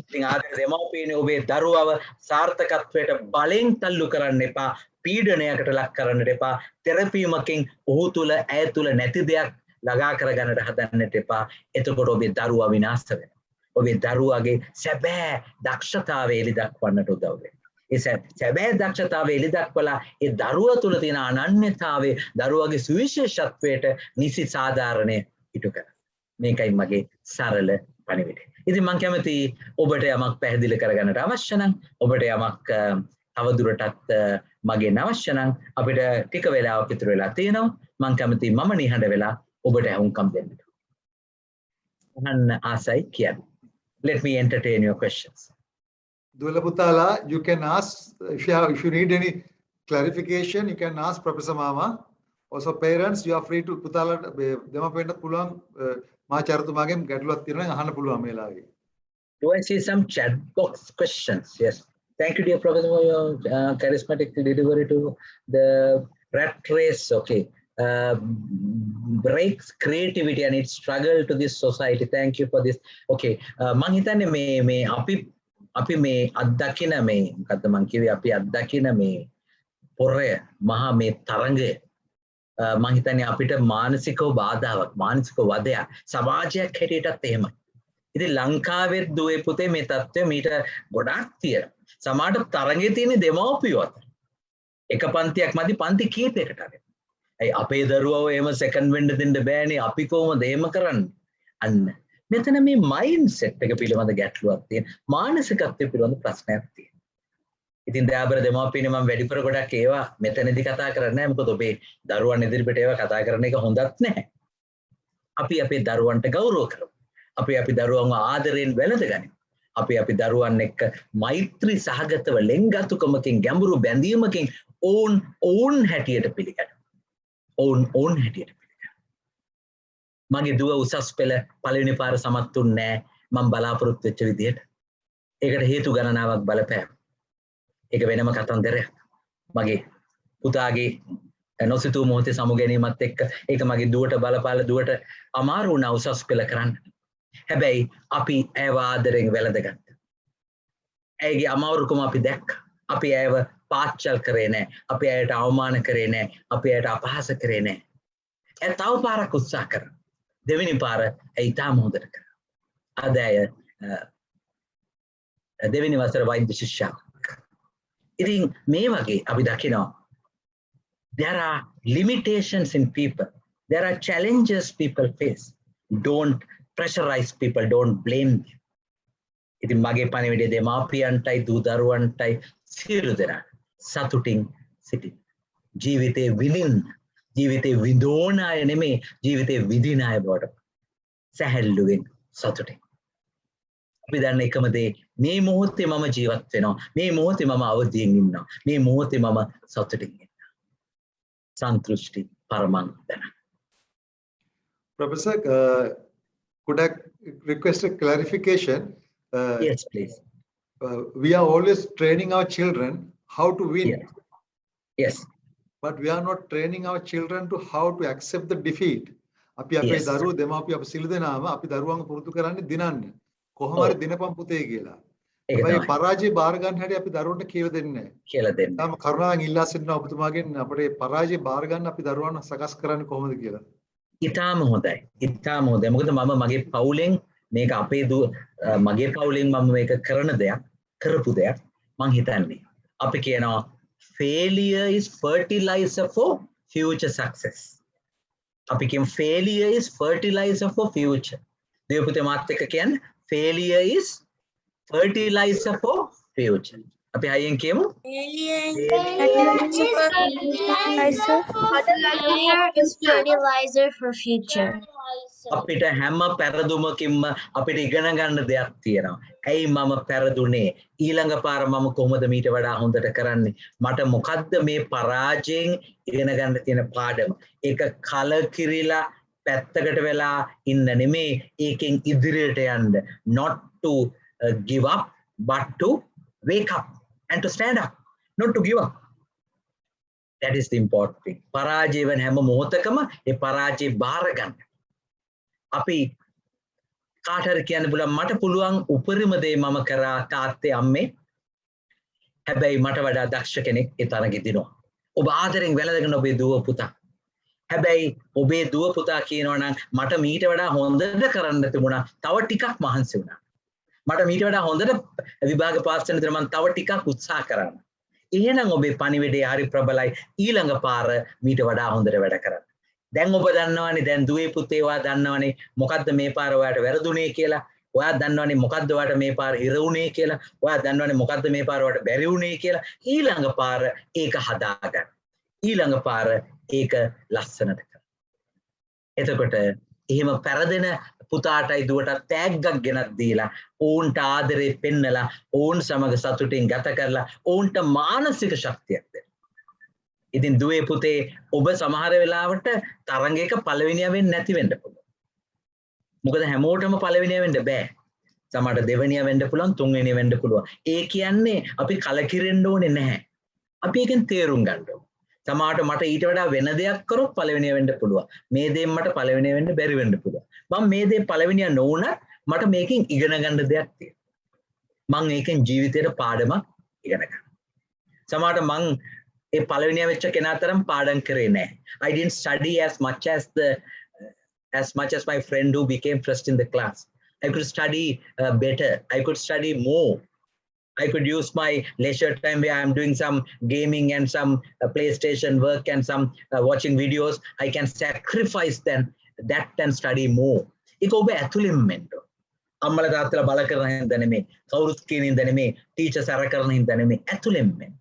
ඉතින් ආදර දෙමව්පියනේ ඔබේ දරුවව සාර්ථකත්වයට බලෙන් තල්ලු කරන්න එපා. පීඩනයකට ලක් කරන්නට එපා. තෙරපීමකින් ඔහු තුල ඇය තුල නැති දෙයක් ළඟා කරගන්නට හදන්නට එපා. එතකොට ඔබේ දරුවා විනාශ වෙනවා. ඔබේ දරුවාගේ සැබෑ දක්ෂතාවය එලි දක්වන්නට උදව් වෙනවා. ඒ සැබෑ දක්ෂතාවය එලි දක්වලා ඒ දරුවා තුල තියෙන අනන්‍යතාවය දරුවාගේ සුවිශේෂත්වයට නිසි සාධාරණය ඉටු කරනවා. මේකයි මගේ සරල පණිවිඩය. ඉතින් මම කැමති ඔබට යමක් පැහැදිලි කරගන්නට අවශ්‍ය නම් ඔබට යමක් තවදුරටත් මගෙන් අවශ්‍ය නම් අපිට ටික වෙලාවක් ඉතුරු වෙලා තියෙනවා. මම කැමති මම නිහඬ වෙලා ඔබට අහුම්කම් දෙන්නට. අහන්න ආසයි කියන්නේ. Let me entertain your questions. Dula Putala, you can ask if you need any clarification, you can ask Professor Mama. Also parents, you are free to Putala dema penda puluwan ma charutumage ගැටලුවක් තියෙනවා අහන්න පුළුවන් මේ ලාගේ. Do I see some chat box questions? Yes. Thank you, dear Professor, for your charismatic delivery to the rat race. Okay. Breaks creativity and its struggle to this society. Thank you for this. Okay. මං හිතන්නේ මේ අපි මේ අත්දකින මේ මොකද්ද මං කිව්වේ අපි අත්දකින මේ පොරය මහා මේ තරංගය මං හිතන්නේ අපිට මානසිකව බාධාවක් මානසික වදයක් සමාජයක් හැටියටත් එහෙමයි. ඉතින් ලංකාවේ දුවේ පුතේ මේ තත්ත්වය මීට ගොඩාක් තියෙනවා. සමහරට තරංගේ තියෙන දෙමව්පියෝ අතර. එක පන්තියක් මදි පන්ති කීපයකට අරගෙන. ඒ අපේ දරුවව එහෙම සෙකන්ඩ් වෙන්න දෙන්න බෑනේ අපි කොහොමද එහෙම කරන්නේ? අන්න මෙතන මේ මයින්ඩ් සෙට් එක පිළිබඳ ගැටලුවක් තියෙන. මානසිකත්වය පිළිබඳ ප්‍රශ්නයක් තියෙනවා. ඉතින් දයාබර දෙමාපියනේ මම වැඩිපුර ගොඩක් ඒවා මෙතනදී කතා කරන්නේ නැහැ. මොකද ඔබේ දරුවන් ඉදිරියට ඒවා කතා කරන එක හොඳත් නැහැ. අපි අපේ දරුවන්ට ගෞරව කරමු. අපි දරුවන්ව ආදරයෙන් වැළඳගනිමු. අපි දරුවන් එක්ක මෛත්‍රී සහගතව ලෙන්ගතුකමකින් ගැඹුරු බැඳීමකින් ඕන් හැටියට පිළිගනිමු. ඕන් හැටියට පිළිගනිමු. මගේ දුව උසස් පෙළ පළවෙනි පාර සමත්ුන්නේ නැහැ. මම බලාපොරොත්තු වෙච්ච විදිහට. ඒකට හේතු ගණනාවක් බලපෑවා. ඒක වෙනම කතන්දරයක්. මගේ පුතාගේ නොසිතූ මොහොතේ සමු ගැනීමත් එක්ක ඒක මගේ දුවට බලපාලා දුවට අමාරු වුණා උසස් පෙළ කරන්න. හැබැයි අපි ඇයව ආදරෙන් වැළඳගත්තා. ඇයගේ අමාරුකම අපි දැක්කා. අපි ඇයව පාච්චල් කරේ නැහැ. අපි ඇයට අවමාන කරේ නැහැ. අපි ඇයට අපහාස කරේ නැහැ. ඇය තව පාරක් උත්සාහ කරා. දෙවෙනි පාර ඇය ඉතාම හොඳට කරා. අද ඇය දෙවෙනි වසර වෛද්‍ය ශිෂ්‍යාවක්. ඉතින් මේ වගේ අපි දකිනවා there are limitations in people. There are challenges people face. Don't pressurize people. Don't blame them. ඉතින් මගේ පණිවිඩය දෙමාපියන්ටයි දූ දරුවන්ටයි සියලු දෙනාට සතුටින් සිටින්න. ජීවිතේ විඳින්න. ජීවිතේ විඳෝන අය නෙමේ ජීවිතේ විඳින අය බවට සැහැල්ලුවෙන් සතුටින්. අපි දන්න එකම දේ මේ මොහොතේ මම ජීවත් වෙනවා. මේ මොහොතේ මම අවදියෙන් ඉන්නවා. මේ මොහොතේ මම සතුටින් ඉන්නවා. සන්තුෂ්ටි පරමං දන. Professor, could I request a clarification? Yes, please. We are always training our children how to win. Yes. But we are not training our children to how to accept the defeat. අපි අපේ දරුවෝ දෙමාපිය අපි සිළු දෙනාම අපි දරුවන්ව පුරුදු කරන්නේ දිනන්න. කොහොම හරි දිනපම් පුතේ කියලා. හැබැයි පරාජය බාර ගන්න හැටි අපි දරුවන්ට කියලා දෙන්නේ නැහැ. කියලා දෙන්න. තාම කරුණාවෙන් ඉල්ලා සිටිනවා ඔබතුමාගෙන් අපේ පරාජය බාර ගන්න අපි දරුවන්ව සකස් කරන්නේ කොහොමද කියලා. ඉතාම හොඳයි. ඉතාම හොඳයි. මොකද මම මගේ පවුලෙන් මේක අපේ මගේ පවුලෙන් මම මේක කරන දෙයක් කරපු දෙයක් මං හිතන්නේ. අපි කියනවා failure is fertilizer for future success. අපි කියමු failure is fertilizer for future. දේවපුතේ මාත් එක්ක කියන්නේ failure is fertilizer for future. අපි හයියෙන් කියමු fertilizer for future. අපිට හැම පෙරදුමකින්ම අපිට ඉගෙන ගන්න දෙයක් තියෙනවා. ඇයි මම පෙරදුනේ? ඊළඟ පාර මම කොහොමද මීට වඩා හොඳට කරන්නේ? මට මොකද්ද මේ පරාජයෙන් ඉගෙන ගන්න තියෙන පාඩම? ඒක කලකිරිලා පැත්තකට වෙලා ඉන්න නෙමේ, ඒකෙන් ඉදිරියට යන්න. Not to give up, but to wake up and to stand up. Not to give up. That is the important thing. පරාජය වෙන හැම මොහොතකම ඒ පරාජය බාර ගන්න. අපි කාට හරි කියන්න බුණා මට පුළුවන් උපරිම දේ මම කරා තාත්තේ අම්මේ. හැබැයි මට වඩා දක්ෂ කෙනෙක් ඒ තරගෙ දිනවා. ඔබ ආදරෙන් වැළඳගෙන ඔබේ දුව පුතා. හැබැයි ඔබේ දුව පුතා කියනවා නම් මට මීට වඩා හොඳට කරන්න තිබුණා. තව ටිකක් මහන්සි වුණා. මට මීට වඩා හොඳට විභාග පාස් වෙන්න තිබුණා. මම තව ටිකක් උත්සාහ කරන්න. එහෙනම් ඔබේ පණිවිඩය හරි ප්‍රබලයි. ඊළඟ පාර මීට වඩා හොඳට වැඩ කරන්න. දැන් ඔබ දන්නවනේ දැන් දුවේ පුතේ ඔයා දන්නවනේ මොකද්ද මේ පාර ඔයාට වැරදුනේ කියලා. ඔයා දන්නවනේ මොකද්ද ඔයාට මේ පාර හිර වුනේ කියලා. ඔයා දන්නවනේ මොකද්ද මේ පාර ඔයාට බැරි වුනේ කියලා. ඊළඟ පාර ඒක හදාගන්න. ඊළඟ පාර ඒක ලස්සනට කරන්න. එතකොට එහෙම පෙරදෙන පුතාටයි දුවටත් තෑග්ගක් ගෙනත් දීලා ඔවුන්ට ආදරේ පෙන්නලා ඔවුන් සමග සතුටින් ගත කරලා ඔවුන්ට මානසික ශක්තියක් දෙන්න. ඉතින් දුවේ පුතේ ඔබ සමහර වෙලාවට තරඟයක පළවෙනියා වෙන්නේ නැති වෙන්න පුළුවන්. මොකද හැමෝටම පළවෙනියා වෙන්න බෑ. සමහරට දෙවෙනියා වෙන්න පුළුවන්, තුන්වෙනියා වෙන්න පුළුවන්. ඒ කියන්නේ අපි කලකිරෙන්න ඕනේ නැහැ. අපි එකෙන් තේරුම් ගන්න ඕනේ. සමහරට මට ඊට වඩා වෙන දෙයක් කරොත් පළවෙනියා වෙන්න පුළුවන්. මේ දෙයෙන් මට පළවෙනියා වෙන්න බැරි වෙන්න පුළුවන්. මම මේ දේ පළවෙනියා නොවුණත් මට මේකෙන් ඉගෙන ගන්න දෙයක් තියෙනවා. මම ඒකෙන් ජීවිතේට පාඩමක් ඉගෙන ගන්නවා. සමහරට මං ඒ පළවෙනියා වෙච්ච කෙනා තරම් පාඩම් කරේ නැහැ. I didn't study as much as my friend who became first in the class. I could study better. I could study more. I could use my leisure time where I'm doing some gaming and some PlayStation work and some watching videos. I can sacrifice that and study more. ඒක ඔබ ඇතුළෙන් මෙන්න. අම්මලා තාත්තලා බල කරන හින්දා නෙමෙයි. කවුරුත් කියන හින්දා නෙමෙයි. ටීචර්ස් අර කරන හින්දා නෙමෙයි. ඇතුළෙන් මෙන්න.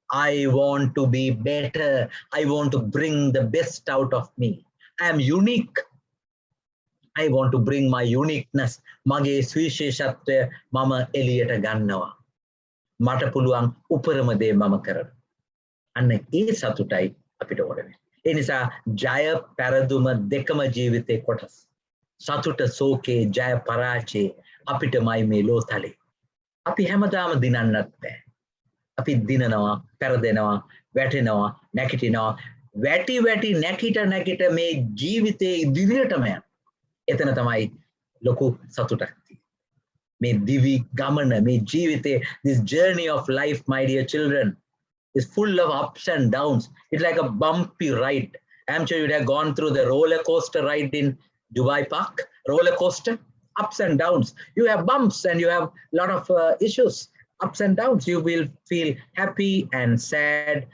I want to be better. I want to bring the best out of me. I am unique. I want to bring my uniqueness. මගේ සුවිශේෂත්වය මම එළියට ගන්නවා. මට පුළුවන් උපරිම දේ මම කරනවා. අන්න ඒ සතුටයි අපිට ඕන වෙන්නේ. ඒ නිසා ජය පෙරදුම දෙකම ජීවිතේ කොටස්. සතුට සෝකේ ජය පරාජය අපිටමයි මේ ලෝතලේ. අපි හැමදාම දිනන්නත් බෑ. අපි දිනනවා, පෙරදෙනවා, වැටෙනවා, නැගිටිනවා. වැටි නැගිට මේ ජීවිතේ ඉදිරියටම යන. එතන තමයි ලොකු සතුටක් තියෙන්නේ. මේ දිවි ගමන, මේ ජීවිතේ, this journey of life, my dear children, is full of ups and downs. It's like a bumpy ride. I'm sure you'd have gone through the roller coaster ride in Dubai Park. Roller coaster, ups and downs. You have bumps and you have a lot of issues. Ups and downs. You will feel happy and sad,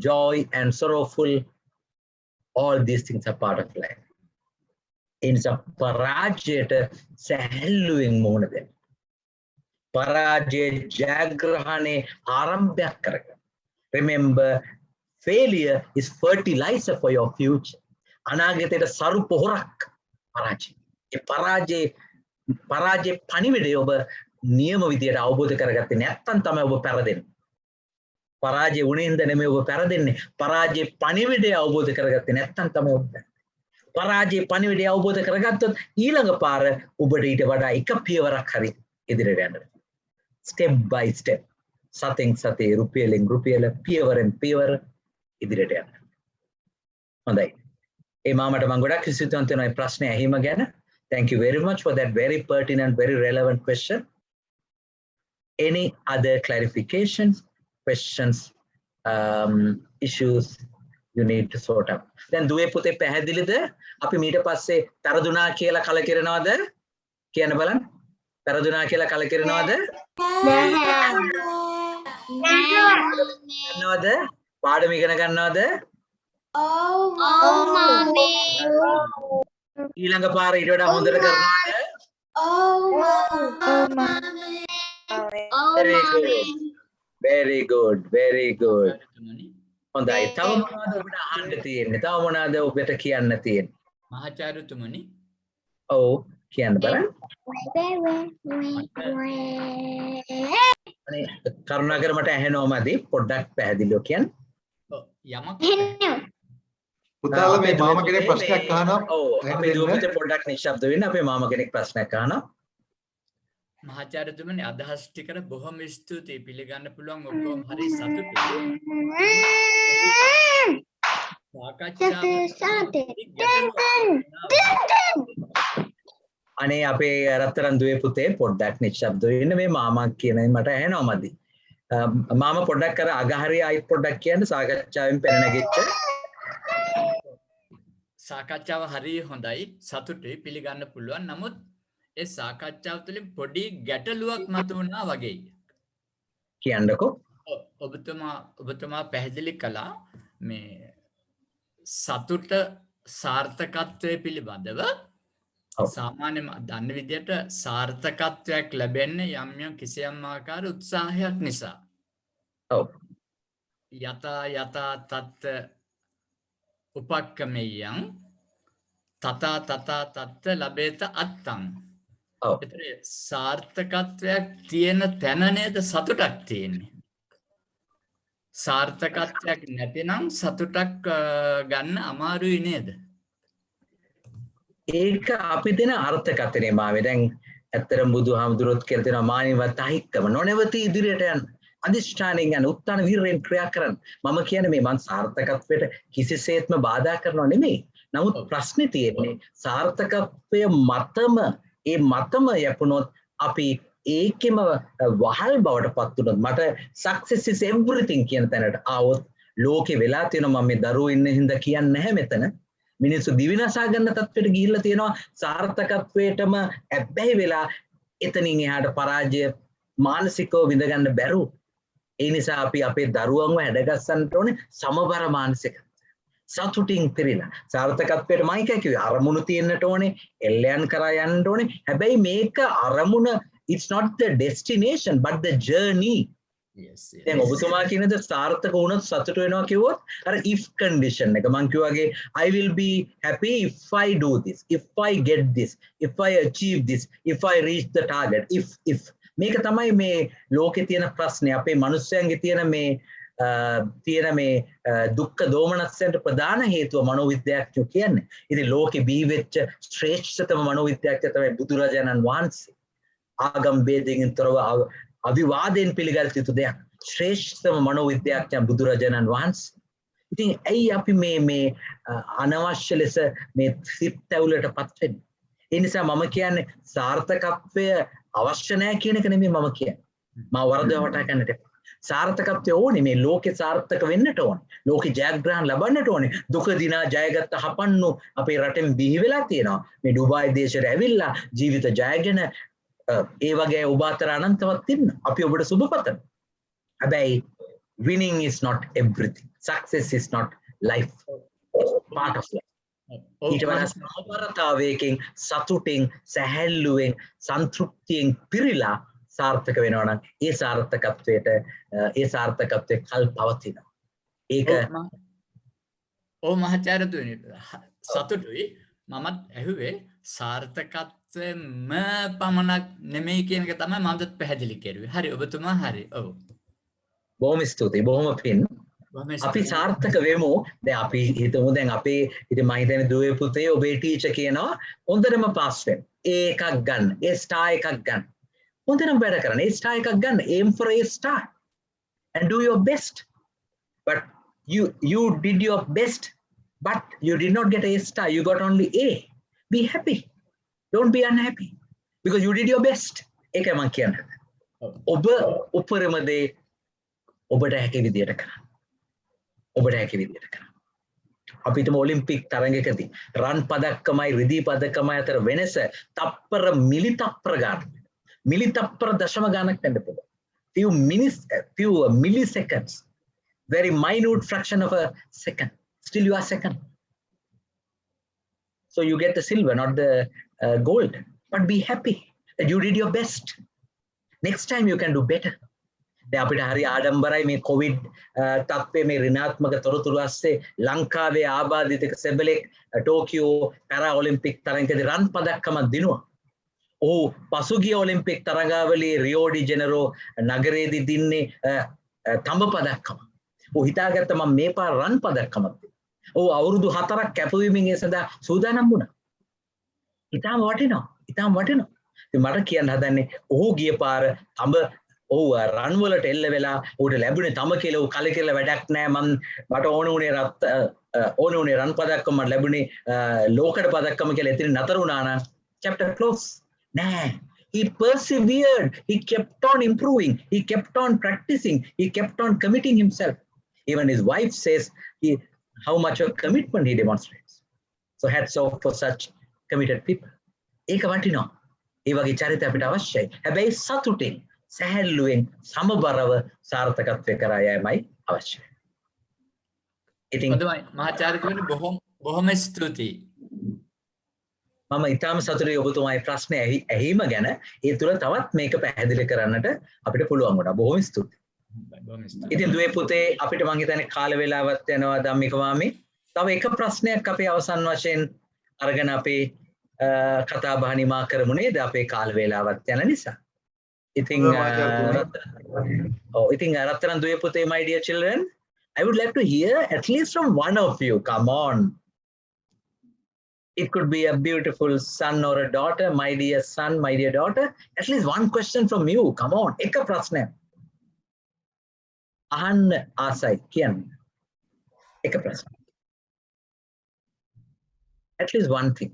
joy and sorrowful. All these things are part of life. In පරාජයට සැහැල්ලුවෙන් මුහුණ දෙන්න. පරාජය ජයග්‍රහණේ ආරම්භයක් කරගන්න. Remember, failure is fertilizer for your future. අනාගතයට සරු පොහොරක් පරාජය. ඒ පරාජය පණිවිඩය ඔබ නියම විදියට අවබෝධ කරගත්තේ නැත්නම් තමයි ඔබ පෙරදෙන්නේ. පරාජය වුණේ හින්දා නෙමෙයි ඔබ පෙරදෙන්නේ. පරාජය පණිවිඩය අවබෝධ කරගත්තේ නැත්නම් තමයි ඔබ පරාජය පණිවිඩය අවබෝධ කරගත්තොත් ඊළඟ පාර ඔබට ඊට වඩා එක පියවරක් හරි ඉදිරියට යන්න. Step by step. සතෙන් සතේ රුපියලෙන් රුපියල පියවරෙන් පියවර ඉදිරියට යන්න. හොඳයි. ඒ මාමට මම ගොඩක් ස්තුතිවන්ත වෙනවා මේ ප්‍රශ්නේ ඇහිම ගැන. Thank you very much for that very pertinent, very relevant question. Any other clarifications, questions, issues you need to sort out? Then දුවේ පුතේ පැහැදිලිද? අපි මීට පස්සේ තරදුනා කියලා කලකිරනවද? කියන්න බලන්න. තරදුනා කියලා කලකිරනවද? නෑද? පාඩම ඉගෙන ගන්නවද? ඊළඟ පාර ඊට වඩා හොඳට කරනවද? Very good. හොඳයි. තව මොනවද ඔබට අහන්න තියෙන්නේ? තව මොනවද ඔබට කියන්න තියෙන්නේ? මහාචාර්යතුමනි. ඔව්. කියන්න බලන්න. අනේ කරුණාකර මට ඇහෙනවමදි පොඩ්ඩක් පැහැදිලිව කියන්න. යමක් පුතාලා මේ මාම කෙනෙක් ප්‍රශ්නයක් අහනවා. ඔව් අපේ දුව පුතේ පොඩ්ඩක් නිශ්ශබ්ද වෙන්න. අපේ මාමා කෙනෙක් ප්‍රශ්නයක් අහනවා. මහාචාර්යතුමනි අදහස් ටිකට බොහොම ස්තුතියි පිළිගන්න පුළුවන් ඔක්කොම හරි සතුටුයි. අනේ අපේ රත්තරන් දුවේ පුතේ පොඩ්ඩක් නිශ්ශබ්ද වෙන්න. මේ මාමා කියන මට ඇහෙනවමදි. මාමා පොඩ්ඩක් අර අගහරිය අයිත් පොඩ්ඩක් කියන්න සාකච්ඡාවෙන් පැන නැගිච්ච. සාකච්ඡාව හරිය හොඳයි සතුටුයි පිළිගන්න පුළුවන්. නමුත් ඒ සාකච්ඡාව තුළින් පොඩි ගැටලුවක් මතුවුණා වගේ. කියන්නකෝ. ඔබතුමා පැහැදිලි කළා මේ සතුට සාර්ථකත්වය පිළිබඳව සාමාන්‍ය දන්න විදිහට සාර්ථකත්වයක් ලැබෙන්නේ යම් කිසියම් ආකාර උත්සාහයක් නිසා. ඔව්. යතා තත් උපක්කමෙයං තතා තත් ලැබේත අත්තං. ඔව්. ඒතර සාර්ථකත්වයක් තියෙන තැන නේද සතුටක් තියෙන්නේ. සාර්ථකත්වයක් නැතිනම් සතුටක් ගන්න අමාරුයි නේද? ඒක අපි දෙන අර්ථකථනය මාවේ. දැන් ඇත්තටම බුදුහාමුදුරුවෝත් කියලා තියෙනවා මානිවත් අහික්කම නොනවති ඉදිරියට යන්න. අදිෂ්ඨානයෙන් යන උත්තාන වීරයෙන් ක්‍රියා කරන්න. මම කියන්නේ මේ මං සාර්ථකත්වයට කිසිසේත්ම බාධා කරනව නෙමෙයි. නමුත් ප්‍රශ්නේ තියෙන්නේ සාර්ථකත්වය මතම යපුණොත් අපි ඒකෙම වහල් බවට පත් වුණොත් මට success is everything කියන තැනට ආවොත් ලෝකේ වෙලා තියෙනවා. මම මේ දරුවෝ ඉන්න හින්දා කියන්නේ නැහැ මෙතන. මිනිස්සු දිවිනසා ගන්න තත්ත්වයට ගිහිල්ලා තියෙනවා. සාර්ථකත්වයටම ඇබ්බැහි වෙලා එතනින් එහාට පරාජය මානසිකව විඳ ගන්න බැරුව. ඒ නිසා අපි අපේ දරුවන්ව හැඩගස්සන්නට ඕනේ සමබර මානසික සතුටින් පිරීලා. සාර්ථකත්වයට මම කිව්වේ අරමුණු තියෙන්නට ඕනේ, එල්ලයන් කරා යන්න ඕනේ. හැබැයි මේක අරමුණ it's not the destination but the journey. දැන් ඔබතුමා කියනද සාර්ථක වුණොත් සතුට වෙනවා කිව්වොත් අර if condition එක මං කිව්වාගේ I will be happy if I do this, if I get this, if I achieve this, if I reach the target, if මේක තමයි මේ ලෝකේ තියෙන ප්‍රශ්නේ. අපේ මිනිස්යන්ගේ තියෙන මේ දුක්ඛ දෝමනස්යන්ට ප්‍රධාන හේතුව මනෝවිද්‍යාඥයෝ කියන්නේ. ඉතින් ලෝකේ බිහි වෙච්ච ශ්‍රේෂ්ඨතම මනෝවිද්‍යාඥයා තමයි බුදුරජාණන් වහන්සේ. ආගම් ભેදයෙන් තොරව අවිවාදයෙන් පිළිගත් යුතු දෙයක්. ශ්‍රේෂ්ඨතම මනෝවිද්‍යාඥයා බුදුරජාණන් වහන්සේ. ඉතින් ඇයි අපි මේ අනවශ්‍ය ලෙස මේ සිත් ඇවුලටපත් වෙන්නේ? ඒ නිසා මම කියන්නේ සාර්ථකත්වය අවශ්‍ය නැහැ කියන එක නෙමෙයි මම කියන්නේ. මම වරදව වටහා ගන්නට එපා. සාර්ථකත්වය ඕනේ මේ ලෝකේ සාර්ථක වෙන්නට ඕනේ. ලෝකේ ජයග්‍රහණ ලබන්නට ඕනේ. දුක දිනා ජයගත්ත හපන්නු අපේ රටෙන් බිහි වෙලා තියෙනවා. මේ ඩුබායි දේශයට ඇවිල්ලා ජීවිත ජයගෙන ඒ වගේ ඔබ අතර අනන්තවත් ඉන්න. අපි ඔබට සුබ පතනවා. හැබැයි winning is not everything. Success is not life. Part of life. ඊට වඩා සමබරතාවයකින් සතුටින් සැහැල්ලුවෙන් සන්තෘප්තියෙන් පිරීලා සාර්ථක වෙනවා නම් ඒ සාර්ථකත්වයේ කල් පවතිනවා. ඒක මහාචාර්යතුමනි සතුටුයි. මමත් ඇහුවේ සාර්ථකත්වයම පමණක් නෙමෙයි කියන එක තමයි මමත් පැහැදිලි කරුවේ. හරි ඔබතුමා හරි. ඔව්. බොහොම ස්තුතියි. බොහොම පින්. අපි සාර්ථක වෙමු. දැන් අපි හිතමු දැන් අපේ ඉතින් මම හිතන්නේ දුවේ පුතේ ඔබේ ටීචර් කියනවා හොඳටම පාස් වෙන්න. එකක් ගන්න. ඒ ස්ටාර් එකක් ගන්න. හොඳටම වැඩ කරන්න. ඒ ස්ටාර් එකක් ගන්න. aim for a star and do your best. But you did your best but you did not get a star. You got only A. Be happy. Don't be unhappy because you did your best. ඒකයි මම කියන්නේ. ඔබ උපරිම දේ ඔබට හැකි විදියට කරන්න. අපිටම ඔලිම්පික් තරඟයකදී රන් පදක්කමයි රිදී පදක්කමයි අතර වෙනස තප්පර මිලි තප්පර ගන්න. මිලි තප්පර දශම ගණක් වෙන්න පුළුවන්. few milliseconds. Very minute fraction of a second. Still you are second. So you get the silver, not the gold. But be happy that you did your best. Next time you can do better. දැන් අපිට හරි ආඩම්බරයි මේ Covid තත්ත්වයේ මේ ඍණාත්මක තොරතුරු ඇස්සේ ලංකාවේ ආබාධිත සෙබලෙක් Tokyo para Olympic තරඟයේදී රන් පදක්කමක් දිනුවා. ඔහු පසුගිය ඔලිම්පික් තරගාවලියේ රියෝ ඩි ජෙනරෝ නගරයේදී දින්නේ තඹ පදක්කම. ඔහු හිතාගත්ත මම මේ පාර රන් පදක්කමක් දෙන්න. ඔහු අවුරුදු 4ක් කැපවීමෙන් ඒ සඳහා සූදානම් වුණා. ඉතාම වටිනවා. ඉතාම වටිනවා. ඉතින් මට කියන්න හදන්නේ ඔහු ගිය පාර තඹ ඔහු රන් වලට එල්ල වෙලා ඔහුට ලැබුණේ තඹ කියලා ඔහු කලකිරලා වැඩක් නැහැ. මට ඕන උනේ රන් පදක්කම මට ලැබුණේ ලෝකඩ පදක්කම කියලා එතන නතර වුණා නම් chapter close. Nah, he persevered. He kept on improving. He kept on practicing. He kept on committing himself. Even his wife says how much of commitment he demonstrates. So hats off for such committed people. ඒක වටිනවා. ඒ වගේ චරිත අපිට අවශ්‍යයි. හැබැයි සතුටින්, සැහැල්ලුවෙන්, සමබරව සාර්ථකත්වය කරා යෑමයි අවශ්‍යයි. ඉතින් හොඳයි මහාචාර්යතුමනි බොහොම ස්තුතියි. මම ඉතාම සතුටුයි ඔබතුමාගේ ප්‍රශ්නේ ඇහිම ගැන. ඒ තුළ තවත් මේක පැහැදිලි කරන්නට අපිට පුළුවන් වුණා. බොහොම ස්තුතියි. ඉතින් දුවේ පුතේ අපිට මං හිතන්නේ කාල වේලාවක් යනවා ධම්මික මාමේ. තව එක ප්‍රශ්නයක් අපි අවසන් වශයෙන් අරගෙන අපේ කතා බහ නිමා කරමු නේද අපේ කාල වේලාවක් යන නිසා. ඉතින් ඉතින් රත්තරන් දුවේ පුතේ my dear children, I would like to hear at least from one of you. Come on. It could be a beautiful son or a daughter, my dear son, my dear daughter. At least one question from you. Come on. Ek prashna. Ahan asai kiyan. Ek prashna. At least one thing.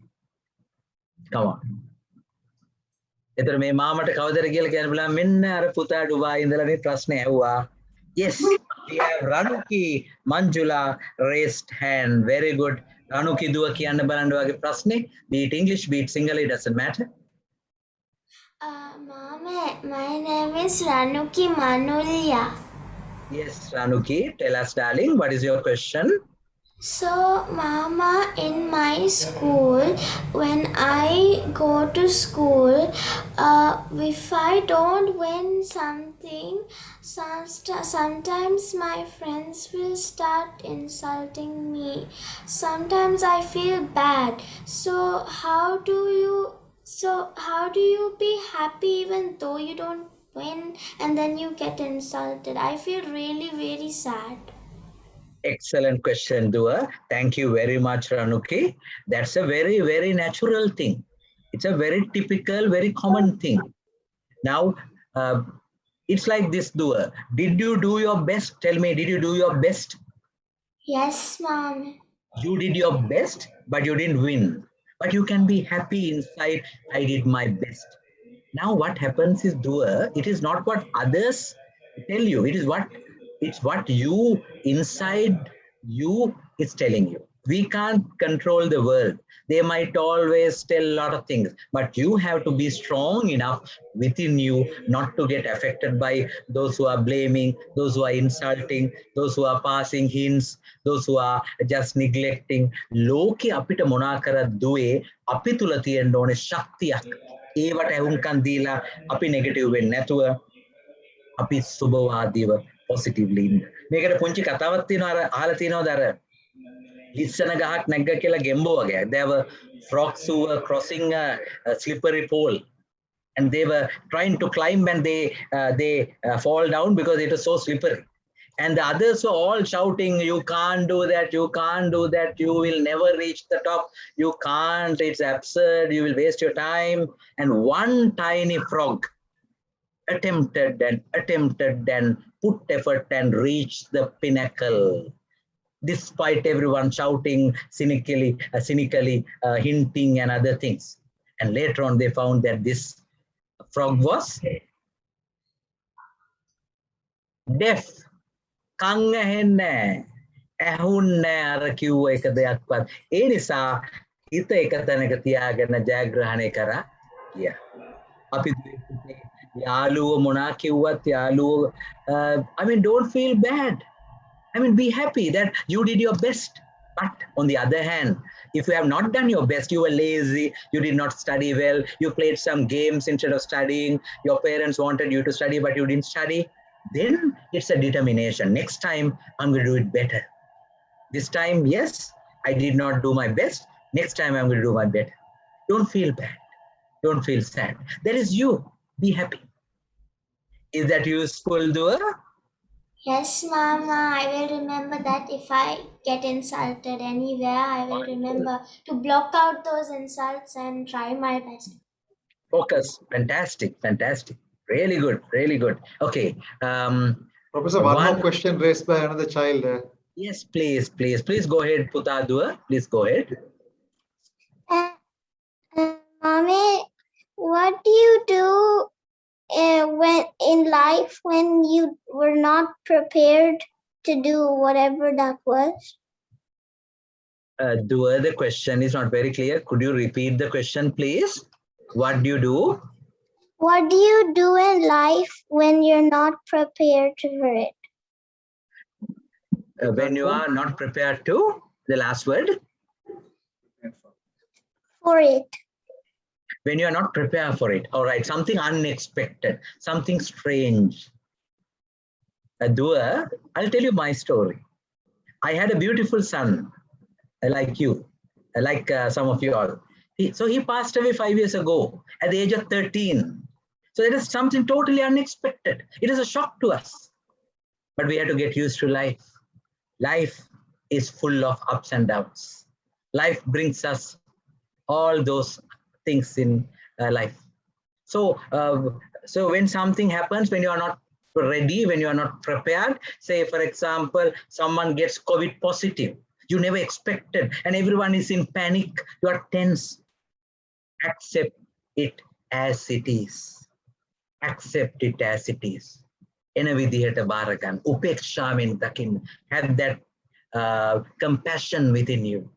Come on. එතන මේ මාමට කවදද කියලා කියන්න බලා මෙන්න අර පුතා Dubai ඉඳලා මේ ප්‍රශ්නේ ඇහුවා. Yes, we have Ranuki Manjula raised hand. Very good. Ranuki දුව කියන්න බලන්න ඔයාගේ ප්‍රශ්නේ. Be it English, be it Sinhala, it doesn't matter. Mama, my name is Ranuki Manulya. Yes, Ranuki, tell us darling, what is your question? So, Mama, in my school, when I go to school, if I don't win something, sometimes my friends will start insulting me. Sometimes I feel bad. So, how do you be happy even though you don't win and then you get insulted? I feel really very sad. Excellent question, Dua. Thank you very much, Ranuki. That's a very, very natural thing. It's a very typical, very common thing. Now, it's like this, Dua. Did you do your best? Tell me, did you do your best? Yes, Mom. You did your best, but you didn't win. But you can be happy inside, I did my best. Now, what happens is, Dua, it is not what others tell you. It's what you inside you is telling you. We can't control the world. They might always tell a lot of things, but you have to be strong enough within you not to get affected by those who are blaming, those who are insulting, those who are passing hints, those who are just neglecting. Loki apita mona kara duwe api tula tiyenna one shaktiyak. Eවට ඇහුම්කන් දීලා අපි negative වෙන්නේ නැතුව අපි සුබවාදීව positively ඉන්න. මේකට පුංචි කතාවක් තියෙනවා අර අහලා තියෙනවද අර ලිස්සන ගහක් නැග්ග කියලා ගෙම්බෝ වගේ. There were frogs who were crossing a slippery pole and they were trying to climb and they fall down because it was so slippery. And the others were all shouting, you can't do that, you can't do that, you will never reach the top, you can't, it's absurd, you will waste your time. And one tiny frog attempted and put effort and reached the pinnacle, despite everyone shouting, cynically hinting and other things. And later on they found that this frog was deaf. කන් ඇහෙන්නේ ඇහුන්නේ අර කිව්ව එක දෙයක්වත්. ඒ නිසා හිත එක තැනක තියාගෙන ජයග්‍රහණය කරා ගියා. අපි යාළුවෝ මොනා කිව්වත් යාළුවෝ I mean don't feel bad. I mean be happy that you did your best. But on the other hand, if you have not done your best, you were lazy, you did not study well, you played some games instead of studying, your parents wanted you to study but you didn't study, then it's a determination. Next time, I'm going to do it better. This time, yes, I did not do my best. Next time, I'm going to do my better. Don't feel bad. Don't feel sad. That is you. Be happy. Is that useful, Dua? Yes, Mama, I will remember that if I get insulted anywhere, I will remember to block out those insults and try my best. Focus. Fantastic. Fantastic. Really good. Really good. Okay. Professor, one more question raised by another child. Yes, please. Please go ahead, Puta Dua. Please go ahead. Mommy, what do you do when in life when you were not prepared to do whatever that was? Dua, the question is not very clear. Could you repeat the question, please? What do you do? What do you do in life when you're not prepared for it? When you are not prepared to, the last word? For it. When you are not prepared for it. All right, something unexpected, something strange. Dua, I'll tell you my story. I had a beautiful son, like you, like some of you all. So he passed away 5 years ago at the age of 13. So it is something totally unexpected. It is a shock to us. But we have to get used to life. Life is full of ups and downs. Life brings us all those things in life. So, so when something happens, when you are not ready, when you are not prepared, say for example, someone gets COVID positive, you never expected, and everyone is in panic, you are tense. Accept it as it is. Accept it as it is. Ena vidihata baragan, upekshamen dakin, have that compassion within you.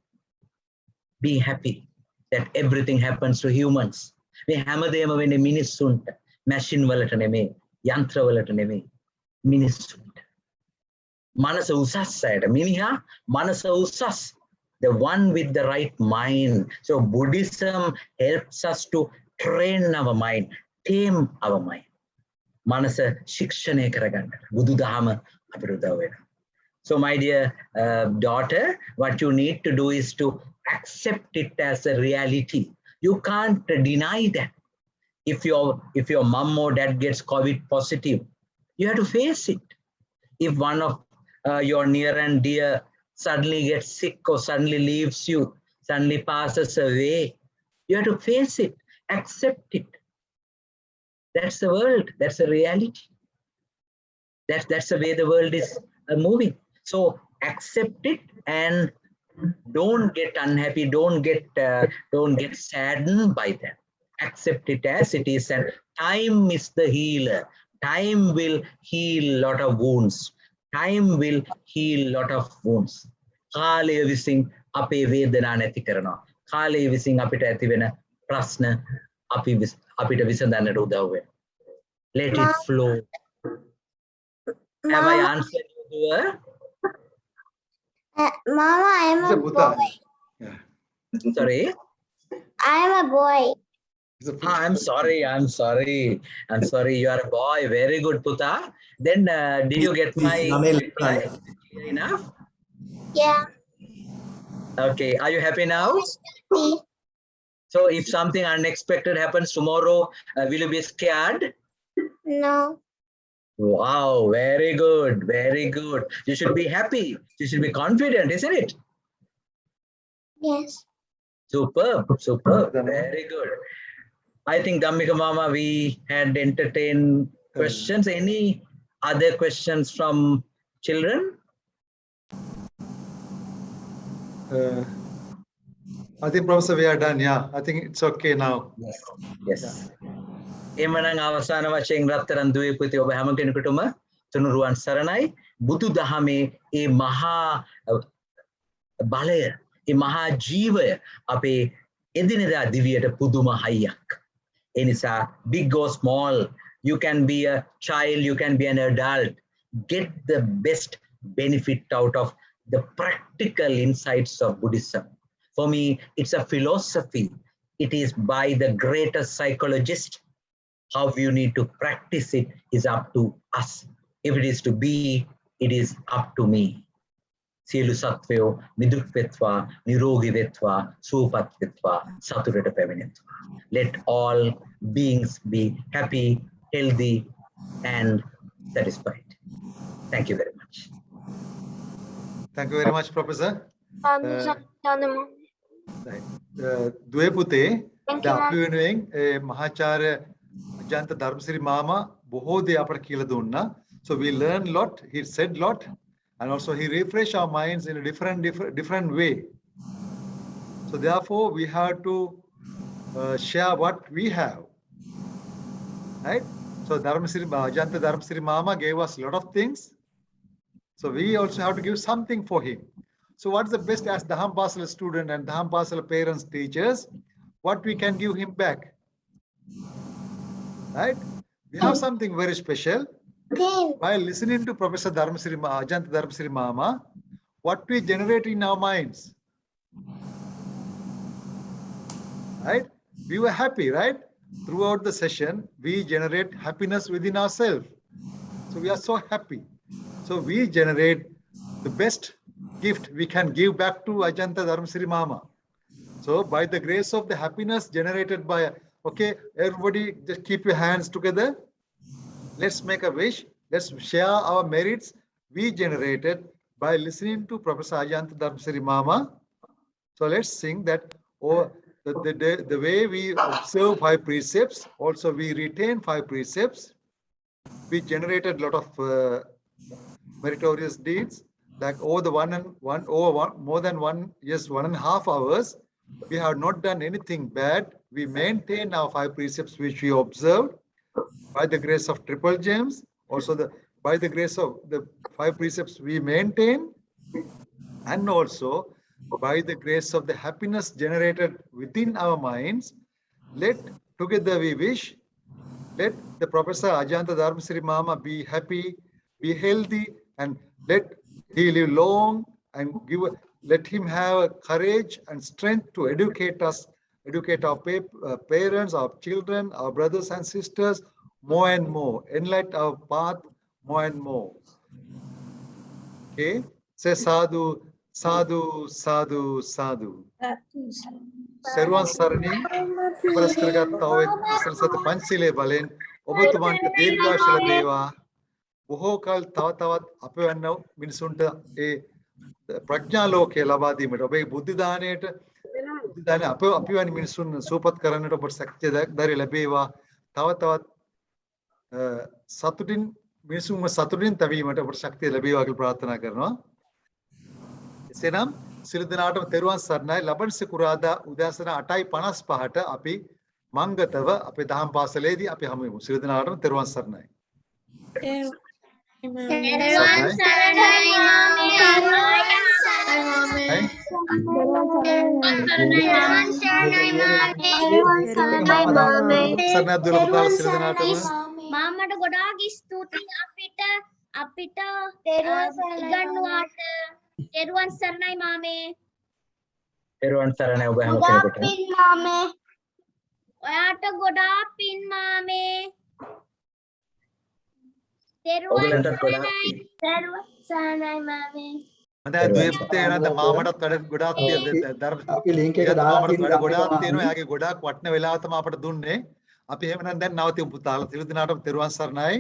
Be happy that everything happens to humans. We හැමදේම වෙන්නේ මිනිස්සුන්ට, machine වලට නෙමෙයි, යන්ත්‍ර වලට නෙමෙයි, මිනිස්සුන්ට. මනස උසස් අයට, මිනිහා මනස උසස්, the one with the right mind. So Buddhism helps us to train our mind, tame our mind. මනස ශික්ෂණය කරගන්න. බුදුදහම අපිට උදව් වෙනවා. So my dear daughter, what you need to do is to accept it as a reality. You can't deny that. If your mom or dad gets COVID positive, you have to face it. If one of your near and dear suddenly gets sick or suddenly leaves you, suddenly passes away, you have to face it, accept it. That's the world, that's the reality. That's the way the world is moving. So accept it and don't get unhappy, don't get saddened by that. Accept it as it is, and time is the healer. Time will heal lot of wounds. Time will heal lot of wounds. කාලය විසින් අපේ වේදනා නැති කරනවා. කාලය විසින් අපිට ඇති වෙන ප්‍රශ්න අපිට විසඳන්නට උදව් වෙනවා. Let it flow. Have I answered you? Mama, I am a boy. Yeah. Sorry? I am a boy. I'm sorry. You are a boy. Very good, Puta. Then did you get my reply? Clear enough? Yeah. Okay. Are you happy now? So if something unexpected happens tomorrow, will you be scared? No. Wow. Very good. Very good. You should be happy. You should be confident, isn't it? Yes. Superb. Very good. I think Dhammika Mama, we had entertained questions. Any other questions from children? I think, Professor, we are done. Yeah, I think it's okay now. Yes. එමනම් අවසාන වශයෙන් රත්තරන් දුවේ පුතේ ඔබ හැම කෙනෙකුටම තුනුරුවන් සරණයි. බුදු දහමේ ඒ මහා බලය, ඒ මහා ජීවය අපේ එදිනෙදා දිවියට පුදුම හයියක්. ඒ නිසා big or small, you can be a child, you can be an adult. Get the best benefit out of the practical insights of Buddhism. For me, it's a philosophy. It is by the greatest psychologist. How you need to practice it is up to us. If it is to be, it is up to me. සියලු සත්වයෝ නිදුක් වෙත්වා, නිරෝගී වෙත්වා, සුවපත් වෙත්වා, සතුටට පැමිණෙත්වා. Let all beings be happy, healthy and satisfied. Thank you very much. Thank you very much, Professor. දුවේ පුතේ දැන් අපි වෙනුවෙන් මහාචාර්ය අජන්ත ධර්මසිරි මාමා බොහෝ දේ අපට කියලා දුන්නා. So we learned lot, he said lot, and also he refreshed our minds in a different way. So therefore we have to share what we have, right? So Ajantha Dharmasiri Mama gave us a lot of things. So we also have to give something for him. So what's the best as Dham Pasala student and Dham Pasala parents, teachers, what we can give him back, right? We have something very special. By listening to Professor Ajantha Dharmasiri Mama, what we generate in our minds, right? We were happy, right? Throughout the session, we generate happiness within ourselves. So we are so happy. So we generate the best gift we can give back to Ajantha Dharmasiri Mama. So by the grace of the happiness generated by, okay, everybody just keep your hands together. Let's make a wish. Let's share our merits we generated by listening to Professor Ajantha Dharmasiri Mama. So let's sing that, or the way we observe 5 precepts, also we retain 5 precepts. We generated a lot of meritorious deeds, like more than 1.5 hours. We have not done anything bad. We maintain our 5 precepts which we observed by the grace of Triple Gems. Also by the grace of the 5 precepts we maintain, and also by the grace of the happiness generated within our minds. Let together we wish, let the Professor Ajantha Dharmasiri Mama be happy, be healthy, and let he live long, and let him have courage and strength to educate us, educate our parents, our children, our brothers and sisters more and more, enlighten our path more and more. Okay, say sadhu, sadhu, sadhu, sadhu. Servan Sarani, Praskargatawe, Salsat Pansile Balen, Obutuman Dirga Shaladeva, Bohokal Tawatavat, Apevano, Minsunta, a Prajna Loke Labadi, Metobe, Buddhidanet, Apivan Minsun, Supat Karanata, but Sakti, Dari Labeva, Tawatavat. සතුටින් මිනිසුන්ව සතුටින් තැවීමට අපට ශක්තිය ලැබේවා කියලා ප්‍රාර්ථනා කරනවා. එසේනම් සියලු දෙනාටම තෙරුවන් සරණයි. ලබන සිකුරාදා උදෑසන 8:55ට අපි මංගතව අපේ දහම් පාසලේදී අපි හමු වෙමු. සියලු දෙනාටම තෙරුවන් සරණයි. තෙරුවන් සරණයි මාමේ. මාමට ගොඩාක් ස්තුතියි අපිට ඉගන්නුවාට. තෙරුවන් සරණයි මාමේ. තෙරුවන් සරණයි ඔබ හැම කෙනෙකුටම. ඔයාට ගොඩාක් පින් මාමේ. තෙරුවන් සරණයි මාමේ. මන්ද දුවේ පුතේ නේද මාමටත් වැඩ ගොඩාක් අපි ලින්ක් එක දාලා තියෙනවා. ගොඩාක් තියෙනවා. එයාගේ ගොඩාක් වටින වෙලාව තමයි අපට දුන්නේ. අපි එහෙමනම් දැන් නවතිමු පුතාලා. සියලු දෙනාටම තෙරුවන් සරණයි.